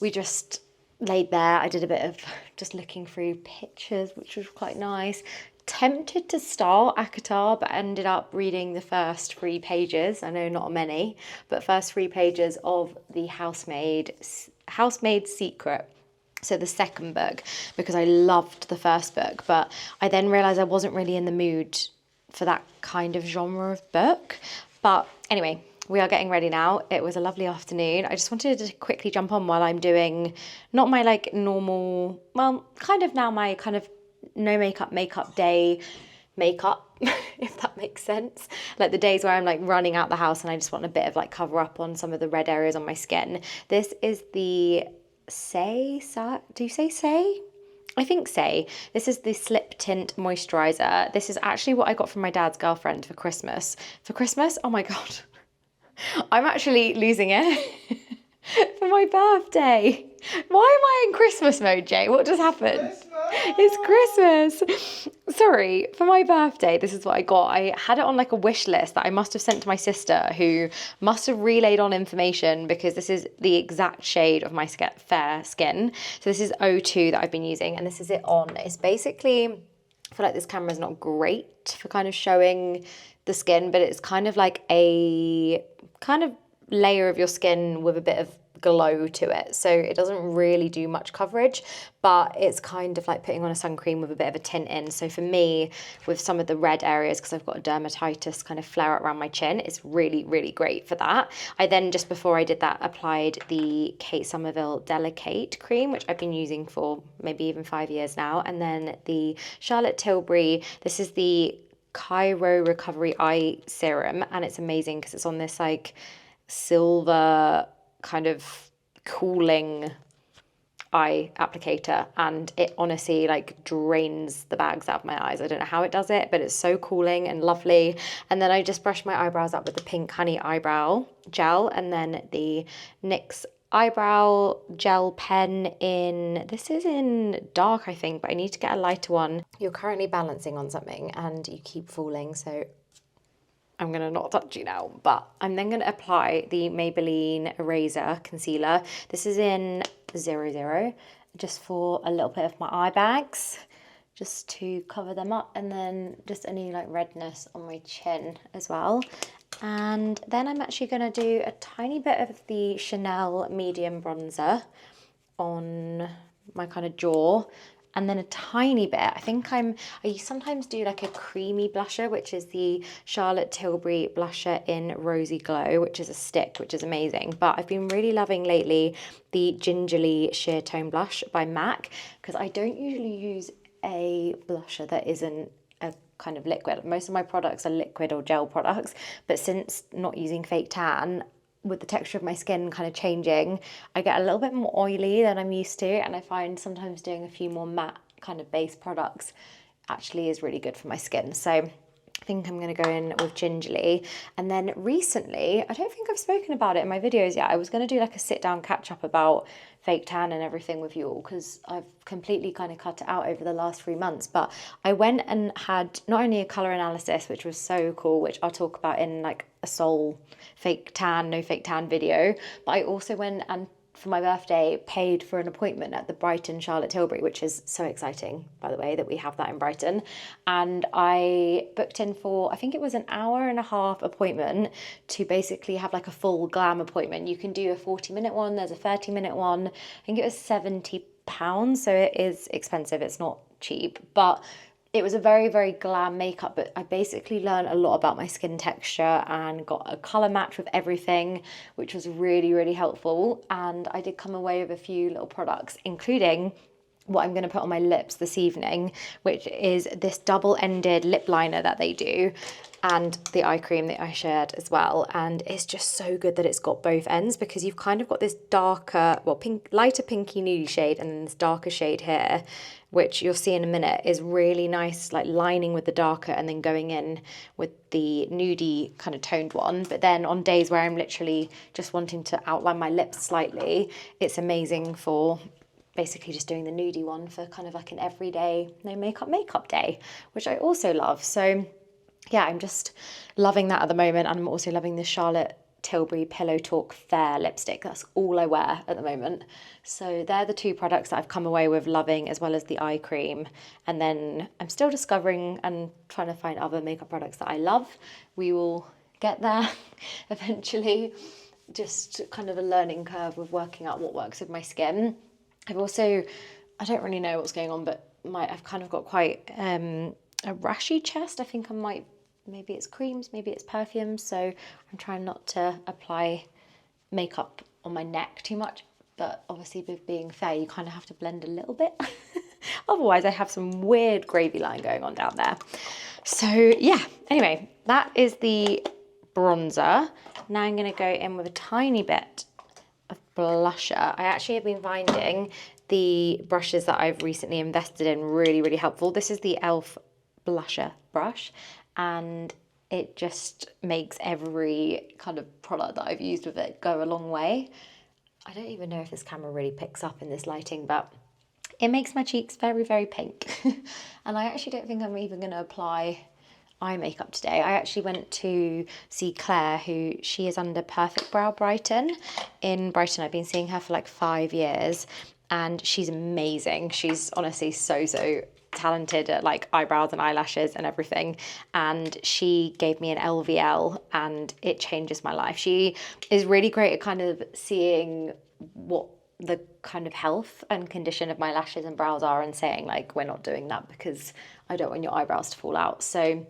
we just laid there. I did a bit of just looking through pictures, which was quite nice. Tempted to start ACOTAR, but ended up reading the first 3 pages. I know not many, but first 3 pages of the Housemaid Secret. So the second book, because I loved the first book, but I then realised I wasn't really in the mood for that kind of genre of book. But anyway, we are getting ready now. It was a lovely afternoon. I just wanted to quickly jump on while I'm doing not my like normal, well, kind of now my kind of no makeup day makeup, if that makes sense. Like the days where I'm like running out the house and I just want a bit of like cover up on some of the red areas on my skin. This is the do you say Say? I think Say. This is the Slip Tint Moisturiser. This is actually what I got from my dad's girlfriend for Christmas. For Christmas? Oh my God. I'm actually losing it. For my birthday. Why am I in Christmas mode, Jay? What just happened? It's Christmas. Sorry, for my birthday, this is what I got. I had it on like a wish list that I must have sent to my sister, who must have relayed on information, because this is the exact shade of my fair skin. So this is 02 that I've been using, and this is it on. It's basically, I feel like this camera is not great for kind of showing the skin, but it's kind of like a kind of layer of your skin with a bit of glow to it. So it doesn't really do much coverage, but it's kind of like putting on a sun cream with a bit of a tint in. So for me, with some of the red areas, because I've got a dermatitis kind of flare up around my chin, it's really, really great for that. I then, just before I did that, applied the Kate Somerville Delicate cream, which I've been using for maybe even 5 years now. And then the Charlotte Tilbury, this is the Cairo Recovery Eye Serum, and it's amazing because it's on this like silver kind of cooling eye applicator, and it honestly like drains the bags out of my eyes. I don't know how it does it, but it's so cooling and lovely. And then I just brushed my eyebrows up with the Pink Honey Eyebrow Gel, and then the NYX eyebrow gel pen this is in dark, I think, but I need to get a lighter one. You're currently balancing on something and you keep falling, so I'm going to not touch you now, but I'm then going to apply the Maybelline Eraser Concealer. This is in 00, just for a little bit of my eye bags, just to cover them up, and then just any like redness on my chin as well. And then I'm actually going to do a tiny bit of the Chanel medium bronzer on my kind of jaw, and then a tiny bit. I sometimes do like a creamy blusher, which is the Charlotte Tilbury blusher in Rosy Glow, which is a stick, which is amazing. But I've been really loving lately the Gingerly Sheer Tone Blush by MAC, because I don't usually use a blusher that isn't a kind of liquid. Most of my products are liquid or gel products, but since not using fake tan, with the texture of my skin kind of changing, I get a little bit more oily than I'm used to, and I find sometimes doing a few more matte kind of base products actually is really good for my skin. So I think I'm going to go in with Gingerly. And then recently, I don't think I've spoken about it in my videos yet, I was going to do like a sit down catch up about fake tan and everything with you all, because I've completely kind of cut it out over the last 3 months. But I went and had not only a colour analysis, which was so cool, which I'll talk about in like a sole fake tan, no fake tan video, but I also went and for my birthday paid for an appointment at the Brighton Charlotte Tilbury, which is so exciting, by the way, that we have that in Brighton. And I booked in for, I think it was an hour and a half appointment to basically have like a full glam appointment. You can do a 40-minute one, there's a 30-minute one. I think it was £70, so it is expensive, it's not cheap, but it was a very, very glam makeup. But I basically learned a lot about my skin texture and got a colour match with everything, which was really, really helpful. And I did come away with a few little products, including what I'm going to put on my lips this evening, which is this double-ended lip liner that they do, and the eye cream that I shared as well. And it's just so good that it's got both ends, because you've kind of got this darker, well, pink, lighter pinky nudie shade, and then this darker shade here, which you'll see in a minute is really nice, like lining with the darker and then going in with the nudie kind of toned one. But then on days where I'm literally just wanting to outline my lips slightly, it's amazing for basically just doing the nudie one for kind of like an everyday no makeup day, which I also love. So yeah, I'm just loving that at the moment. And I'm also loving the Charlotte Tilbury Pillow Talk Fair lipstick. That's all I wear at the moment. So they're the two products that I've come away with loving, as well as the eye cream. And then I'm still discovering and trying to find other makeup products that I love. We will get there eventually. Just kind of a learning curve with working out what works with my skin. I've also, I don't really know what's going on, but I've kind of got quite a rashy chest. I think I might, maybe it's creams, maybe it's perfumes. So I'm trying not to apply makeup on my neck too much. But obviously with being fair, you kind of have to blend a little bit. Otherwise I have some weird gravy line going on down there. So yeah, anyway, that is the bronzer. Now I'm going to go in with a tiny bit of blusher. I actually have been finding the brushes that I've recently invested in really, really helpful. This is the e.l.f. blusher brush, and it just makes every kind of product that I've used with it go a long way. I don't even know if this camera really picks up in this lighting, but it makes my cheeks very, very pink. And I actually don't think I'm even going to apply eye makeup today. I actually went to see Claire, who she is under Perfect Brow Brighton in Brighton. I've been seeing her for like 5 years, and she's amazing. She's honestly so talented at like eyebrows and eyelashes and everything. And she gave me an LVL, and it changes my life. She is really great at kind of seeing what the kind of health and condition of my lashes and brows are, and saying like, we're not doing that because I don't want your eyebrows to fall out. So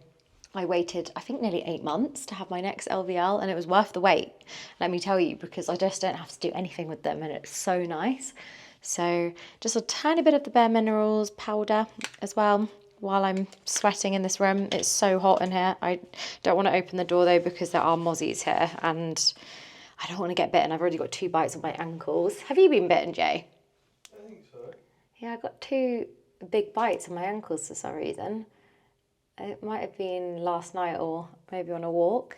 I waited, I think, nearly 8 months to have my next LVL, and it was worth the wait, let me tell you, because I just don't have to do anything with them, and it's so nice. So just a tiny bit of the Bare Minerals powder as well while I'm sweating in this room. It's so hot in here. I don't want to open the door though, because there are mozzies here and I don't want to get bitten. I've already got 2 bites on my ankles. Have you been bitten, Jay? I think so. Yeah, I got 2 big bites on my ankles for some reason. It might have been last night or maybe on a walk.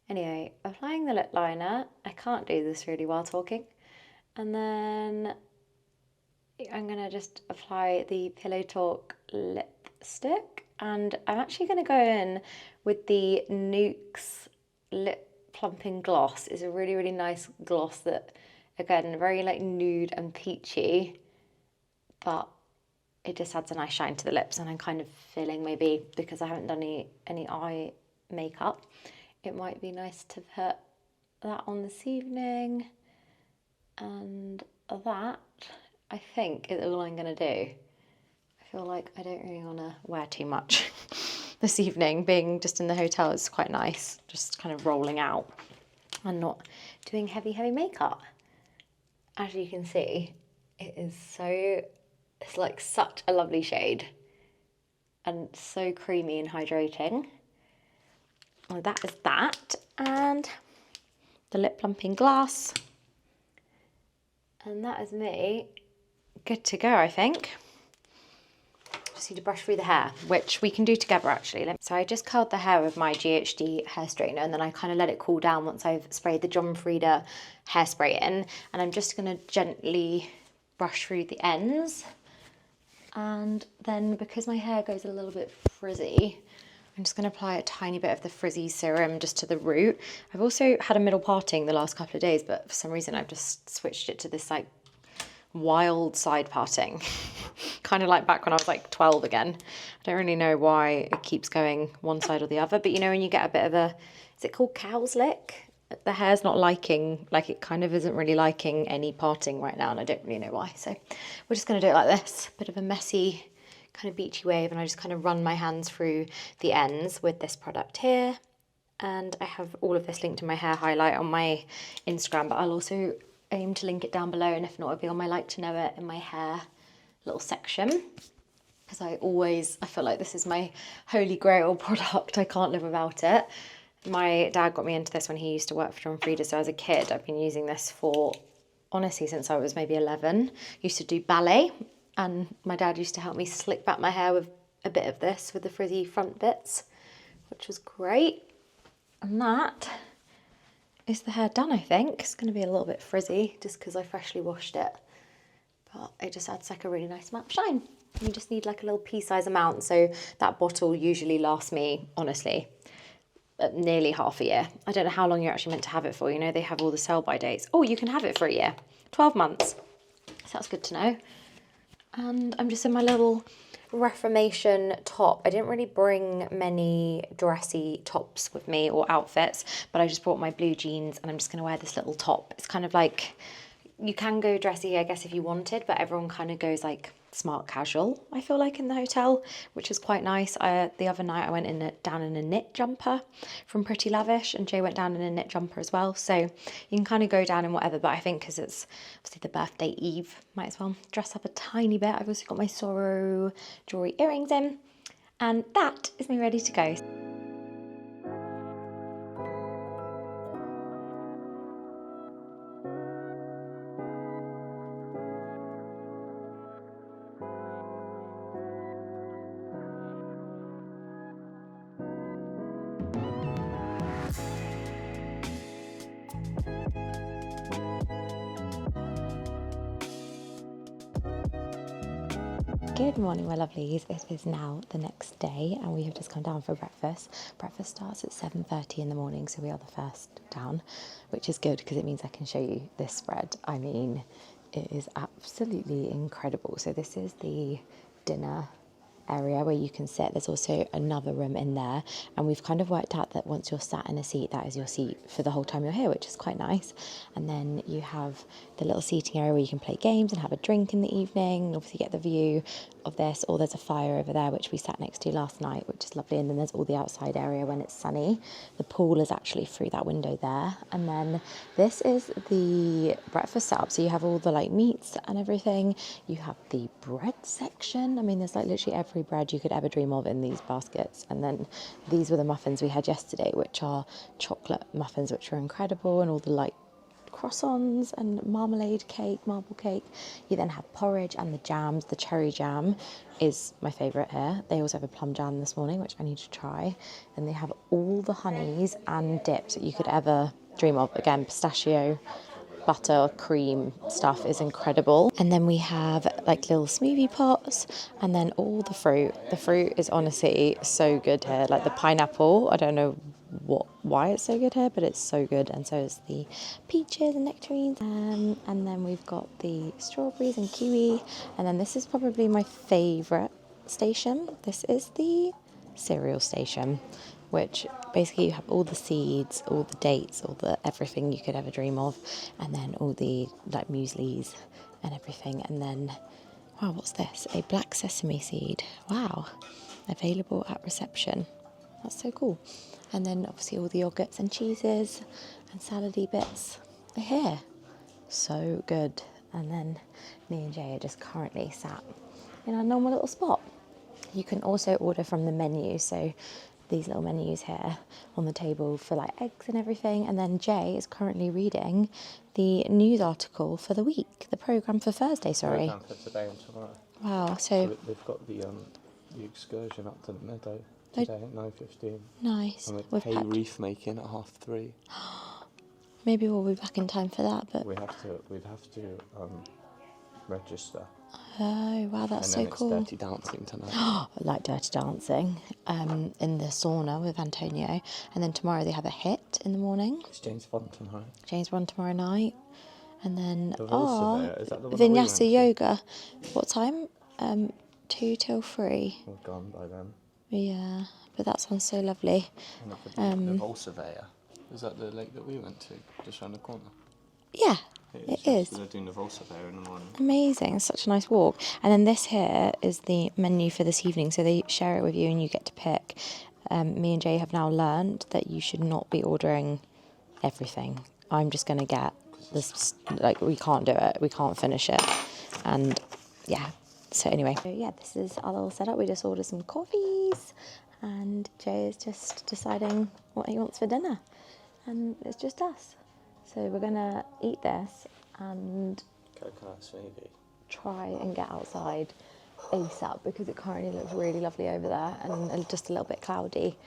Anyway, applying the lip liner. I can't do this really while talking. And then I'm going to just apply the Pillow Talk lipstick. and I'm actually going to go in with the Nuxe Lip Plumping Gloss. It's a really, really nice gloss that, again, very like nude and peachy, but it just adds a nice shine to the lips, and I'm kind of feeling maybe because I haven't done any eye makeup, it might be nice to put that on this evening, and that I think is all I'm going to do. I feel like I don't really want to wear too much this evening. Being just in the hotel is quite nice, just kind of rolling out and not doing heavy makeup. As you can see, it is it's like such a lovely shade and so creamy and hydrating. Well, that is that, and the lip plumping glass, and that is me good to go, I think. Just need to brush through the hair, which we can do together actually. So I just curled the hair with my GHD hair straightener, and then I kind of let it cool down once I've sprayed the John Frieda hairspray in, and I'm just going to gently brush through the ends. And then because my hair goes a little bit frizzy, I'm just going to apply a tiny bit of the frizzy serum just to the root. I've also had a middle parting the last couple of days, but for some reason I've just switched it to this like wild side parting. Kind of like back when I was like 12 again. I don't really know why it keeps going one side or the other, but you know when you get a bit of a, is it called cow's lick? The hair's not liking, like it kind of isn't really liking any parting right now, and I don't really know why. So we're just going to do it like this, bit of a messy kind of beachy wave, and I just kind of run my hands through the ends with this product here. And I have all of this linked to my hair highlight on my Instagram, but I'll also aim to link it down below, and if not, it'll be on my like to know it in my hair little section, because I feel like this is my holy grail product. I can't live without it. My dad got me into this when he used to work for John Frieda, so as a kid I've been using this for, honestly, since I was maybe 11. Used to do ballet, and my dad used to help me slick back my hair with a bit of this, with the frizzy front bits, which was great. And that is the hair done, I think. It's going to be a little bit frizzy just because I freshly washed it, but it just adds like a really nice matte shine. You just need like a little pea-size amount, so that bottle usually lasts me, honestly, nearly half a year. I don't know how long you're actually meant to have it for. You know, they have all the sell-by dates. Oh, you can have it for a year, 12 months. So that's good to know. And I'm just in my little Reformation top. I didn't really bring many dressy tops with me or outfits, but I just brought my blue jeans, and I'm just going to wear this little top. It's kind of like, you can go dressy, I guess, if you wanted, but everyone kind of goes like smart casual, I feel like, in the hotel, which is quite nice. The other night I went down in a knit jumper from Pretty Lavish, and Jay went down in a knit jumper as well, so you can kind of go down in whatever, but I think because it's obviously the birthday eve, might as well dress up a tiny bit. I've also got my Sorrow jewellery earrings in, and that is me ready to go. Good morning, my lovelies. It is now the next day, and we have just come down for breakfast. Breakfast starts at 7:30 in the morning, so we are the first down, which is good because it means I can show you this spread. I mean, it is absolutely incredible. So this is the dinner area where you can sit. There's also another room in there, and we've kind of worked out that once you're sat in a seat, that is your seat for the whole time you're here, which is quite nice. And then you have the little seating area where you can play games and have a drink in the evening, obviously get the view of this, or there's a fire over there which we sat next to last night, which is lovely. And then there's all the outside area when it's sunny. The pool is actually through that window there. And then this is the breakfast setup, so you have all the like meats and everything. You have the bread section. I mean, there's like literally every bread you could ever dream of in these baskets. And then these were the muffins we had yesterday, which are chocolate muffins, which are incredible, and all the like croissants and marmalade cake, marble cake. You then have porridge and the jams. The cherry jam is my favourite here. They also have a plum jam this morning, which I need to try. And they have all the honeys and dips that you could ever dream of. Again, pistachio, butter cream stuff is incredible. And then we have like little smoothie pots, and then all the fruit. The fruit is honestly so good here. Like the pineapple, I don't know why it's so good here, but it's so good. And so is the peaches and nectarines. And then we've got the strawberries and kiwi. And then this is probably my favourite station. This is the cereal station, which basically you have all the seeds, all the dates, all the everything you could ever dream of, and then all the like mueslis and everything. And then, wow, what's this? A black sesame seed. Wow, available at reception. That's so cool. And then obviously all the yogurts and cheeses and salady bits are here. So good. And then me and Jay are just currently sat in our normal little spot. You can also order from the menu, so these little menus here on the table for like eggs and everything. And then Jay is currently reading the news article for the week, the programme for Thursday, sorry. Programme for today and tomorrow. Wow, so they've got the excursion up to the meadow today at 9:15. Nice. And With hay Pep. reef making at 3:30. Maybe we'll be back in time for that, but We'd have to register. oh wow, that's And then so cool. it's dirty dancing tonight. I like dirty dancing in the sauna with Antonio, and then tomorrow they have a hit in the morning. It's James Bond tonight. James Bond tomorrow night, and then The Volsa is that the one that we went Vinyasa to? yoga. What time? 2 till 3. We're gone by then. Yeah, but that sounds so lovely. And the Volsurveyor. Is that the lake that we went to, just round the corner? Yeah, it is. They're doing the Volsurveyor in the morning. Amazing, such a nice walk. And then this here is the menu for this evening, so they share it with you and you get to pick. Me and Jay have now learned that you should not be ordering everything. I'm just going to get this, like, we can't do it, we can't finish it. And yeah, so anyway. So yeah, this is our little setup. We just ordered some coffees and Jay is just deciding what he wants for dinner. And it's just us. So we're going to eat this and Coconut smoothie. try and get outside ASAP because it currently looks really lovely over there and just a little bit cloudy.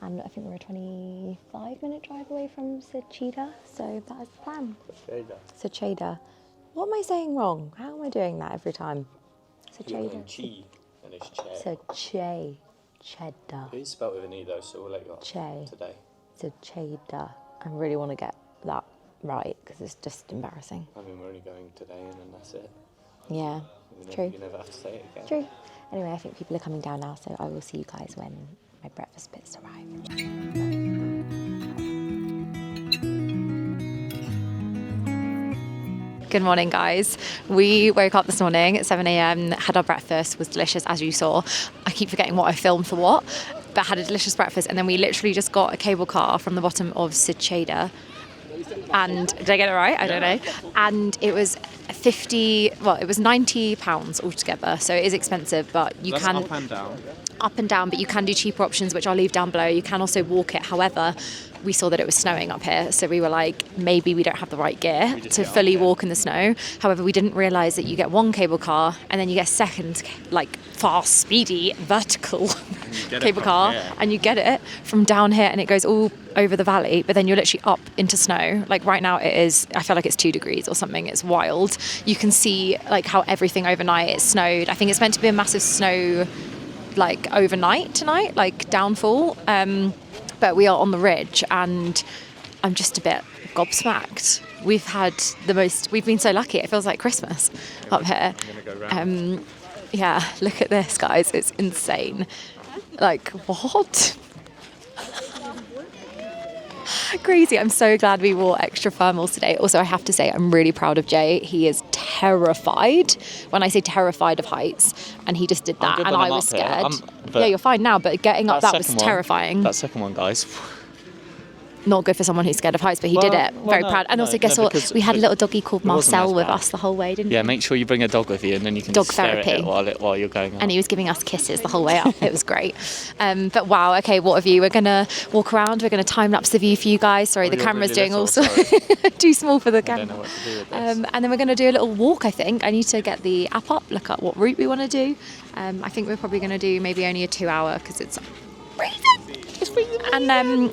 And I think we're a 25-minute drive away from Seceda, so that is the plan. Seceda. What am I saying wrong? How am I doing that every time? Seceda. Chi and it's Che. Cheddar. It is spelled with an E though, so we'll let you off Che. today. Seceda. I really want to get that right because it's just embarrassing. I mean, we're only going today and then that's it. Yeah, true. You never have to say it again. True. Anyway, I think people are coming down now, so I will see you guys when my breakfast bits arrive. Good morning, guys. We woke up this morning at 7 a.m, had our breakfast, was delicious as you saw. I keep forgetting what I filmed for what, but had a delicious breakfast, and then we literally just got a cable car from the bottom of Seceda. And did I get it right? I don't know. And it was it was £90 altogether. So it is expensive, but you That's can up and down, but you can do cheaper options, which I'll leave down below. You can also walk it. However, we saw that it was snowing up here, so we were like, maybe we don't have the right gear to fully walk in the snow. However, we didn't realise that you get one cable car and then you get a second, like, fast, speedy, vertical cable car, and you get it from down here and it goes all over the valley, but then you're literally up into snow. Like right now it is, I feel like it's 2 degrees or something. It's wild. You can see like how everything overnight it snowed. I think it's meant to be a massive snow like overnight tonight, like downfall. But we are on the ridge and I'm just a bit gobsmacked. We've been so lucky. It feels like Christmas up here. Yeah, look at this, guys. It's insane. Like, what? Crazy. I'm so glad we wore extra thermals today. Also, I have to say, I'm really proud of Jay. He is terrified. When I say terrified of heights, and he just did that, and I was scared. Yeah, you're fine now, but getting up that was terrifying. That second one, guys. Not good for someone who's scared of heights, but he did it. Very proud. And also, guess what? We had a little doggy called Marcel with us the whole way, didn't we? Yeah, make sure you bring a dog with you, and then you can dog stare therapy at it while you're going up. And he was giving us kisses the whole way up. It was great. But wow, okay, what have you? We're going to walk around. We're going to time-lapse the view for you guys. Sorry, the camera's doing all sorts. Too small for the camera. I don't know what to do with this. And then we're going to do a little walk, I think. I need to get the app up, look up what route we want to do. I think we're probably going to do maybe only a 2-hour because it's freezing. It's freezing. And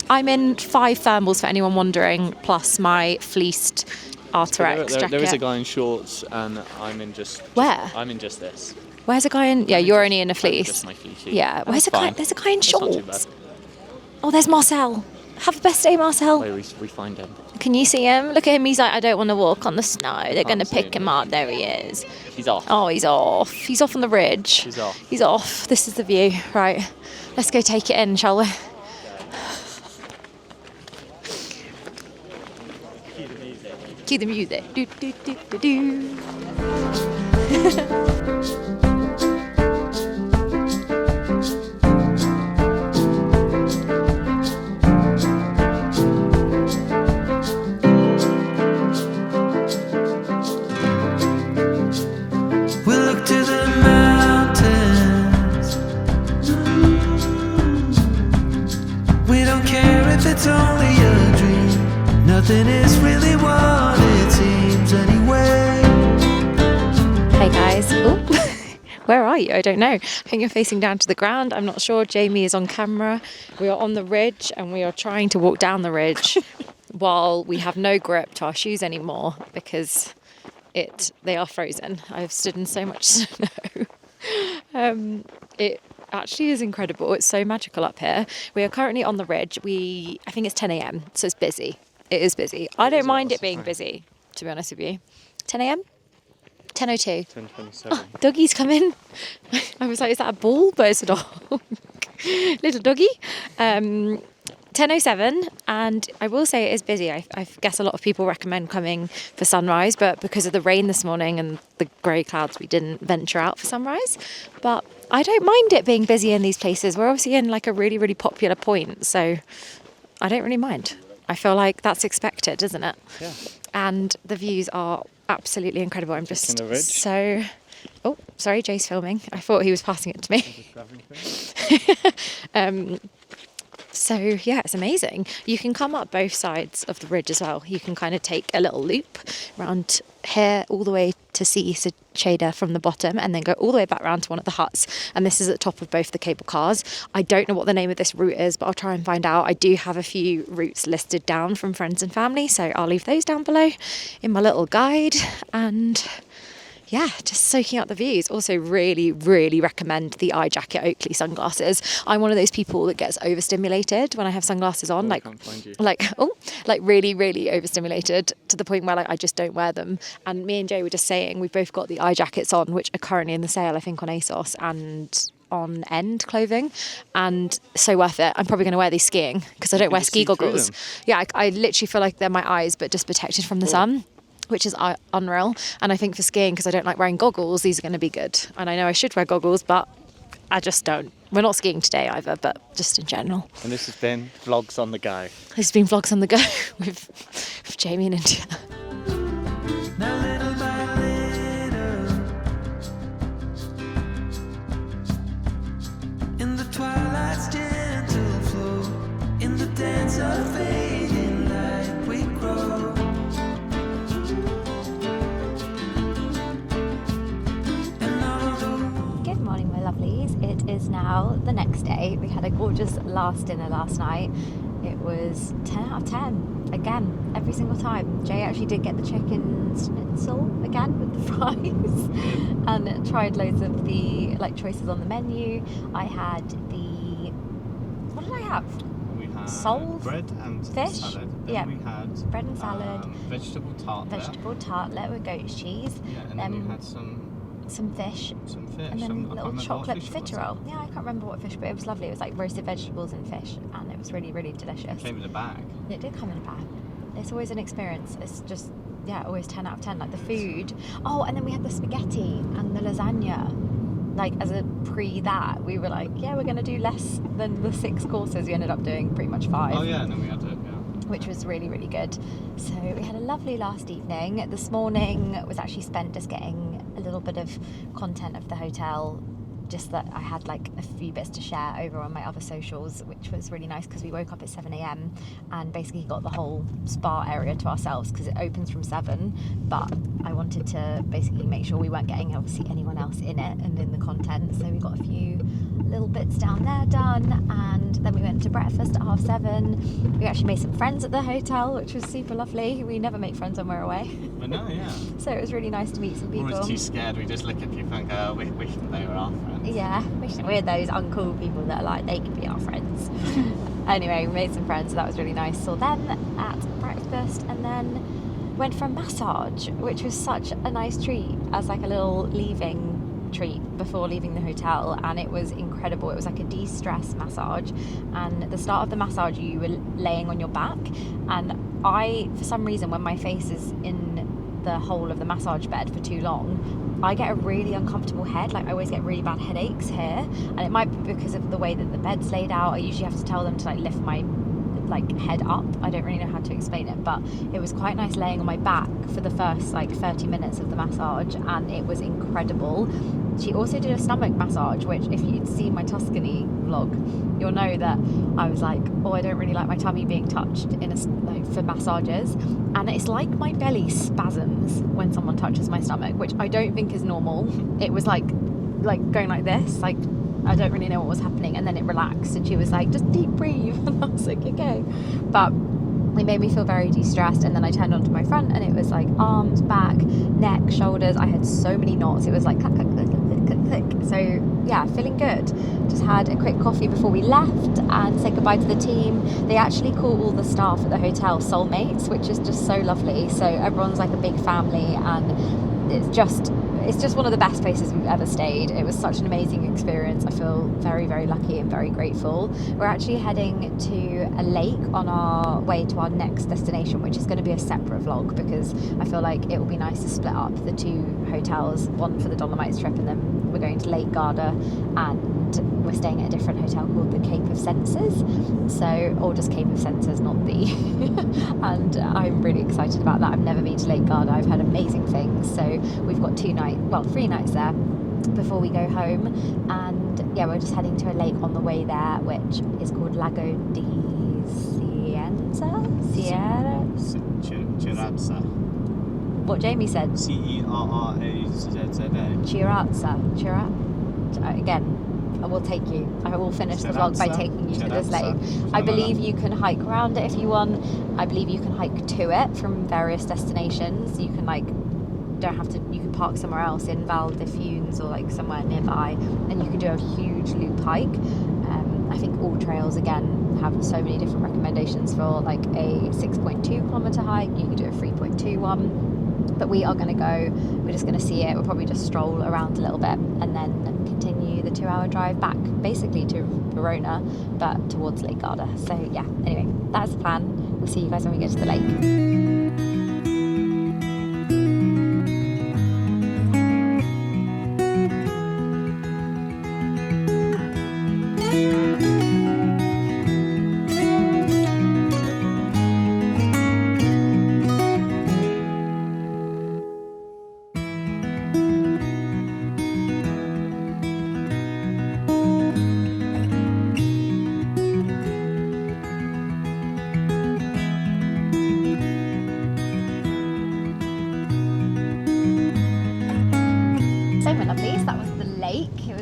I'm in 5 thermals for anyone wondering, plus my fleeced Arthur X jacket. There is a guy in shorts, and I'm in just. Where? I'm in just this. Where's a guy in? Yeah, you're only in a fleece. Just my fleece. Yeah. Where's a guy? There's a guy in It's not too shorts. bad. Oh, there's Marcel. Have the best day, Marcel. Wait, we find him. Can you see him? Look at him. He's like, I don't want to walk on the snow. They're going to see pick him. him up. There he is. He's off. Oh, he's off. He's off on the ridge. He's off. He's off. This is the view. Right. Let's go take it in, shall we? Cue the music. Do, do, do, do, do. We look to the mountains. We don't care if it's only a dream. Nothing is really what it seems anyway. Hey guys. Ooh. Where are you? I don't know. I think you're facing down to the ground. I'm not sure. Jamie is on camera. We are on the ridge and we are trying to walk down the ridge while we have no grip to our shoes anymore because they are frozen. I've stood in so much snow. It actually is incredible. It's so magical up here. We are currently on the ridge. I think it's 10 a.m. so it's busy. It is busy. I don't mind it being busy, to be honest with you. 10 a.m. 10:02. 10:27. Doggy's coming. I was like, is that a bull? But it's a dog. Little doggy. 10:07, and I will say it is busy. I guess a lot of people recommend coming for sunrise, but because of the rain this morning and the grey clouds, we didn't venture out for sunrise. But I don't mind it being busy in these places. We're obviously in like a really, really popular point, so I don't really mind. I feel like that's expected, isn't it? Yeah. And the views are absolutely incredible. I'm just the ridge. so... Oh, sorry, Jay's filming. I thought he was passing it to me. So yeah, it's amazing. You can come up both sides of the ridge as well. You can kind of take a little loop around here all the way to see Seceda from the bottom and then go all the way back round to one of the huts. And this is at the top of both the cable cars. I don't know what the name of this route is, but I'll try and find out. I do have a few routes listed down from friends and family, so I'll leave those down below in my little guide. And yeah, just soaking up the views. Also really, really recommend the eye jacket Oakley sunglasses. I'm one of those people that gets overstimulated when I have sunglasses on. I can't find you. Like really, really overstimulated to the point where like I just don't wear them. And me and Jay were just saying we've both got the eye jackets on, which are currently in the sale, I think, on ASOS and on End clothing, and so worth it. I'm probably going to wear these skiing because I don't wear ski goggles. Yeah, I literally feel like they're my eyes, but just protected from the sun, which is unreal. And I think for skiing, because I don't like wearing goggles, these are going to be good. And I know I should wear goggles, but I just don't. We're not skiing today either, but just in general. And this has been Vlogs on the Go. This has been Vlogs on the Go with Jamie and India. Now little by little, in the twilight's gentle flow, in the dance of fading light we grow. Good morning, my lovelies. It is now the next day. We had a gorgeous last dinner last night. It was 10 out of 10. Again, every single time. Jay actually did get the chicken schnitzel again with the fries and tried loads of the choices on the menu. I had what did I have? We had Sole, bread and fish. salad. Then Yeah, we had bread and salad. Vegetable tartlet. With goat cheese. Yeah, and then you had some fish. And then I can't little remember chocolate what fish it was. fitterel. Yeah, I can't remember what fish, but it was lovely. It was like roasted vegetables and fish, and it was really, really delicious. It came in a bag. It did come in a bag. It's always an experience. It's just, yeah, always 10 out of 10. Like the food. Oh, and then we had the spaghetti and the lasagna. Like as a that, we were like, yeah, we're going to do less than the 6 courses. We ended up doing pretty much 5. Oh yeah, and then we had Which was really, really good. So we had a lovely last evening. This morning was actually spent just getting a little bit of content of the hotel, just that I had like a few bits to share over on my other socials, which was really nice because we woke up at 7 a.m. and basically got the whole spa area to ourselves because it opens from 7, but I wanted to basically make sure we weren't getting obviously anyone else in it and in the content, so we got a few little bits down there done, and then we went went to breakfast at 7:30. We actually made some friends at the hotel, which was super lovely. We never make friends when we're away. I know, yeah. So it was really nice to meet some people. We're always too scared. We just look at people and go, wish they were our friends. Yeah, we're those uncool people that are like, they could be our friends. Anyway, we made some friends, so that was really nice. Saw them at breakfast, and then went for a massage, which was such a nice treat as like a little leaving treat before leaving the hotel, and it was incredible. It was like a de-stress massage, and at the start of the massage you were laying on your back, and I, for some reason, when my face is in the hole of the massage bed for too long, I get a really uncomfortable head. Like I always get really bad headaches here, and it might be because of the way that the bed's laid out. I usually have to tell them to like lift my head up. I don't really know how to explain it, but it was quite nice laying on my back for the first 30 minutes of the massage, and it was incredible. She also did a stomach massage, which if you'd seen my Tuscany vlog, you'll know that I was like, oh, I don't really like my tummy being touched for massages, and it's like my belly spasms when someone touches my stomach, which I don't think is normal. It was like going like this, like I don't really know what was happening, and then it relaxed, and she was like, just deep breathe, and I was like, okay. But it made me feel very de-stressed, and then I turned onto my front, and it was like arms, back, neck, shoulders. I had so many knots. It was like click, click, click, click, click, click. So yeah, feeling good. Just had a quick coffee before we left and said goodbye to the team. They actually call all the staff at the hotel soulmates, which is just so lovely. So everyone's like a big family, and it's just one of the best places we've ever stayed. It was such an amazing experience. I feel very, very lucky and very grateful. We're actually heading to a lake on our way to our next destination, which is going to be a separate vlog, because I feel like it will be nice to split up the two hotels, one for the Dolomites trip, and then we're going to Lake Garda, and we're staying at a different hotel called the Cape of Senses, or just Cape of Senses, not the and I'm really excited about that. I've never been to Lake Garda. I've heard amazing things. So we've got 3 nights there before we go home, and yeah, we're just heading to a lake on the way there, which is called Lago di Cirazza. What Jamie said. Cerrazza. Cirazza. Again, I will take you. I will finish the vlog by taking you to this lake. I believe you can hike around it if you want. I believe you can hike to it from various destinations. You can you can park somewhere else in Val di Funes or somewhere nearby, and you can do a huge loop hike. I think AllTrails again have so many different recommendations for a 6.2 kilometer hike. You can do a 3.2 one, but we are going to go. We're just going to see it. We'll probably just stroll around a little bit and then continue the 2-hour drive back, basically to Verona, but towards Lake Garda. So yeah, anyway, that's the plan. We'll see you guys when we get to the lake.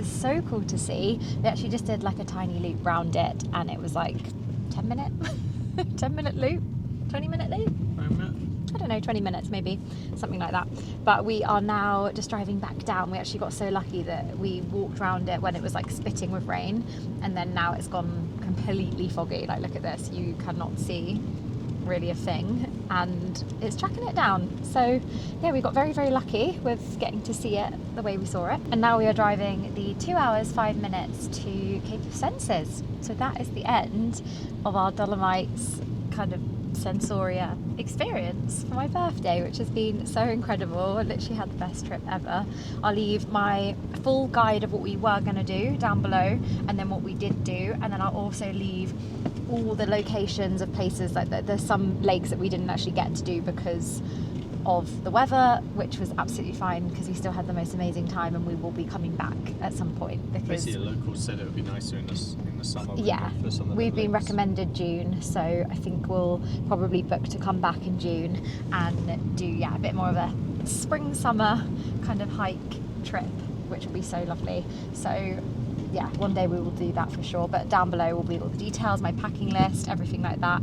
So cool to see. They actually just did a tiny loop round it, and it was 10 minute loop, 20 minute loop, I don't know, 20 minutes maybe, something like that. But we are now just driving back down. We actually got so lucky that we walked around it when it was spitting with rain, and then now it's gone completely foggy. Look at this, you cannot see really a thing, and it's tracking it down. So yeah, we got very, very lucky with getting to see it the way we saw it, and now we are driving the 2 hours 5 minutes to Cape of Senses. So that is the end of our Dolomites kind of Sensoria experience for my birthday, which has been so incredible. I literally had the best trip ever. I'll leave my full guide of what we were going to do down below, and then what we did do, and then I'll also leave all the locations of places. There's some lakes that we didn't actually get to do because of the weather, which was absolutely fine because we still had the most amazing time, and we will be coming back at some point because basically the locals said it would be nicer in the summer. Yeah, for some of we've been lakes. recommended June, so I think we'll probably book to come back in June and do a bit more of a spring summer kind of hike trip, which will be so lovely. So yeah, one day we will do that for sure. But down below will be all the details, my packing list, everything like that.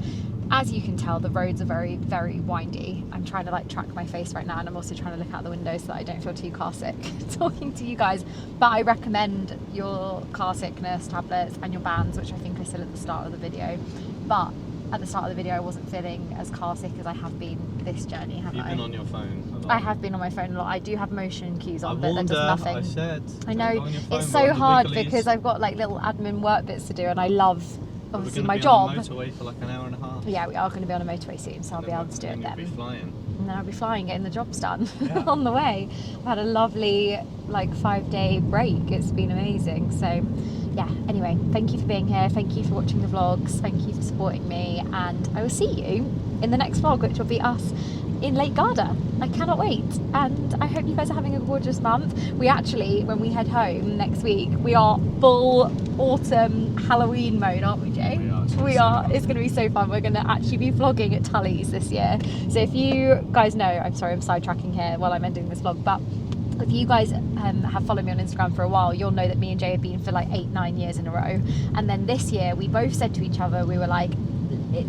As you can tell, the roads are very, very windy. I'm trying to like track my face right now, and I'm also trying to look out the window so that I don't feel too car sick talking to you guys. But I recommend your car sickness tablets and your bands, which I think I said at the start of the video. But at the start of the video, I wasn't feeling as car sick as I have been this journey, have I? You've been on your phone a lot. I have been on my phone a lot. I do have motion cues on, but that does nothing. I said. I know, it's so hard because I've got like little admin work bits to do, and I love obviously my job. We're going to be on the motorway for like an hour and a half. Yeah, we are going to be on a motorway soon, so I'll be able to do it then. You'll be flying. And then I'll be flying, getting the jobs done on the way. I've had a lovely like 5-day break. It's been amazing. So yeah, anyway, thank you for being here. Thank you for watching the vlogs. Thank you for supporting me. And I will see you in the next vlog, which will be us in Lake Garda. I cannot wait. And I hope you guys are having a gorgeous month. We actually, when we head home next week, we are full autumn Halloween mode, aren't we, Jay? We are. It's going to be so fun. We're going to actually be vlogging at Tully's this year. So if you guys know, I'm sorry, I'm sidetracking here while I'm ending this vlog, but if you guys have followed me on Instagram for a while, you'll know that me and Jay have been for like 8-9 years in a row. And then this year, we both said to each other, we were like,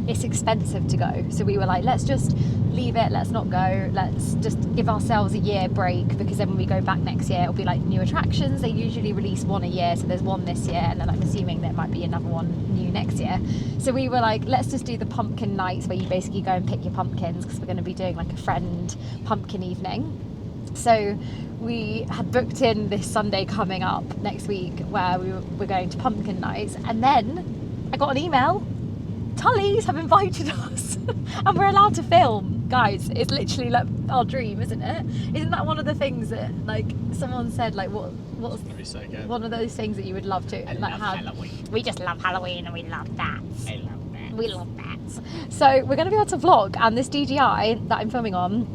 it's expensive to go. So we were like, let's just leave it, let's not go, let's just give ourselves a year break, because then when we go back next year, it'll be like new attractions. They usually release one a year, so there's one this year, and then I'm assuming there might be another one new next year. So we were like, let's just do the pumpkin nights, where you basically go and pick your pumpkins, because we're going to be doing like a friend pumpkin evening. So we had booked in this Sunday coming up next week where we're going to pumpkin nights, and then I got an email. Tully's have invited us and we're allowed to film. Guys, it's literally like our dream, isn't it? Isn't that one of the things that like someone said, like what's So good. one of those things that you would love to like have? Halloween. We just love Halloween and we love bats. I love that. We love bats. So we're going to be able to vlog, and this DJI that I'm filming on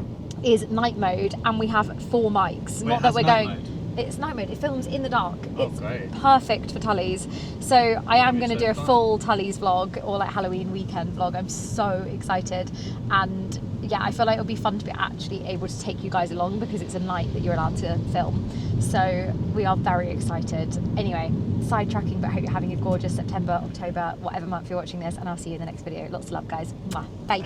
is night mode, and we have 4 mics. Not that we're going. It's night mode. It films in the dark. It's great. Perfect for Tully's. So I am going to do a fun. full Tully's vlog, or like Halloween weekend vlog. I'm so excited, and yeah, I feel like it'll be fun to be actually able to take you guys along, because it's a night that you're allowed to film. So we are very excited. Anyway, sidetracking, but I hope you're having a gorgeous September, October, whatever month you're watching this, and I'll see you in the next video. Lots of love, guys. Mwah. Bye.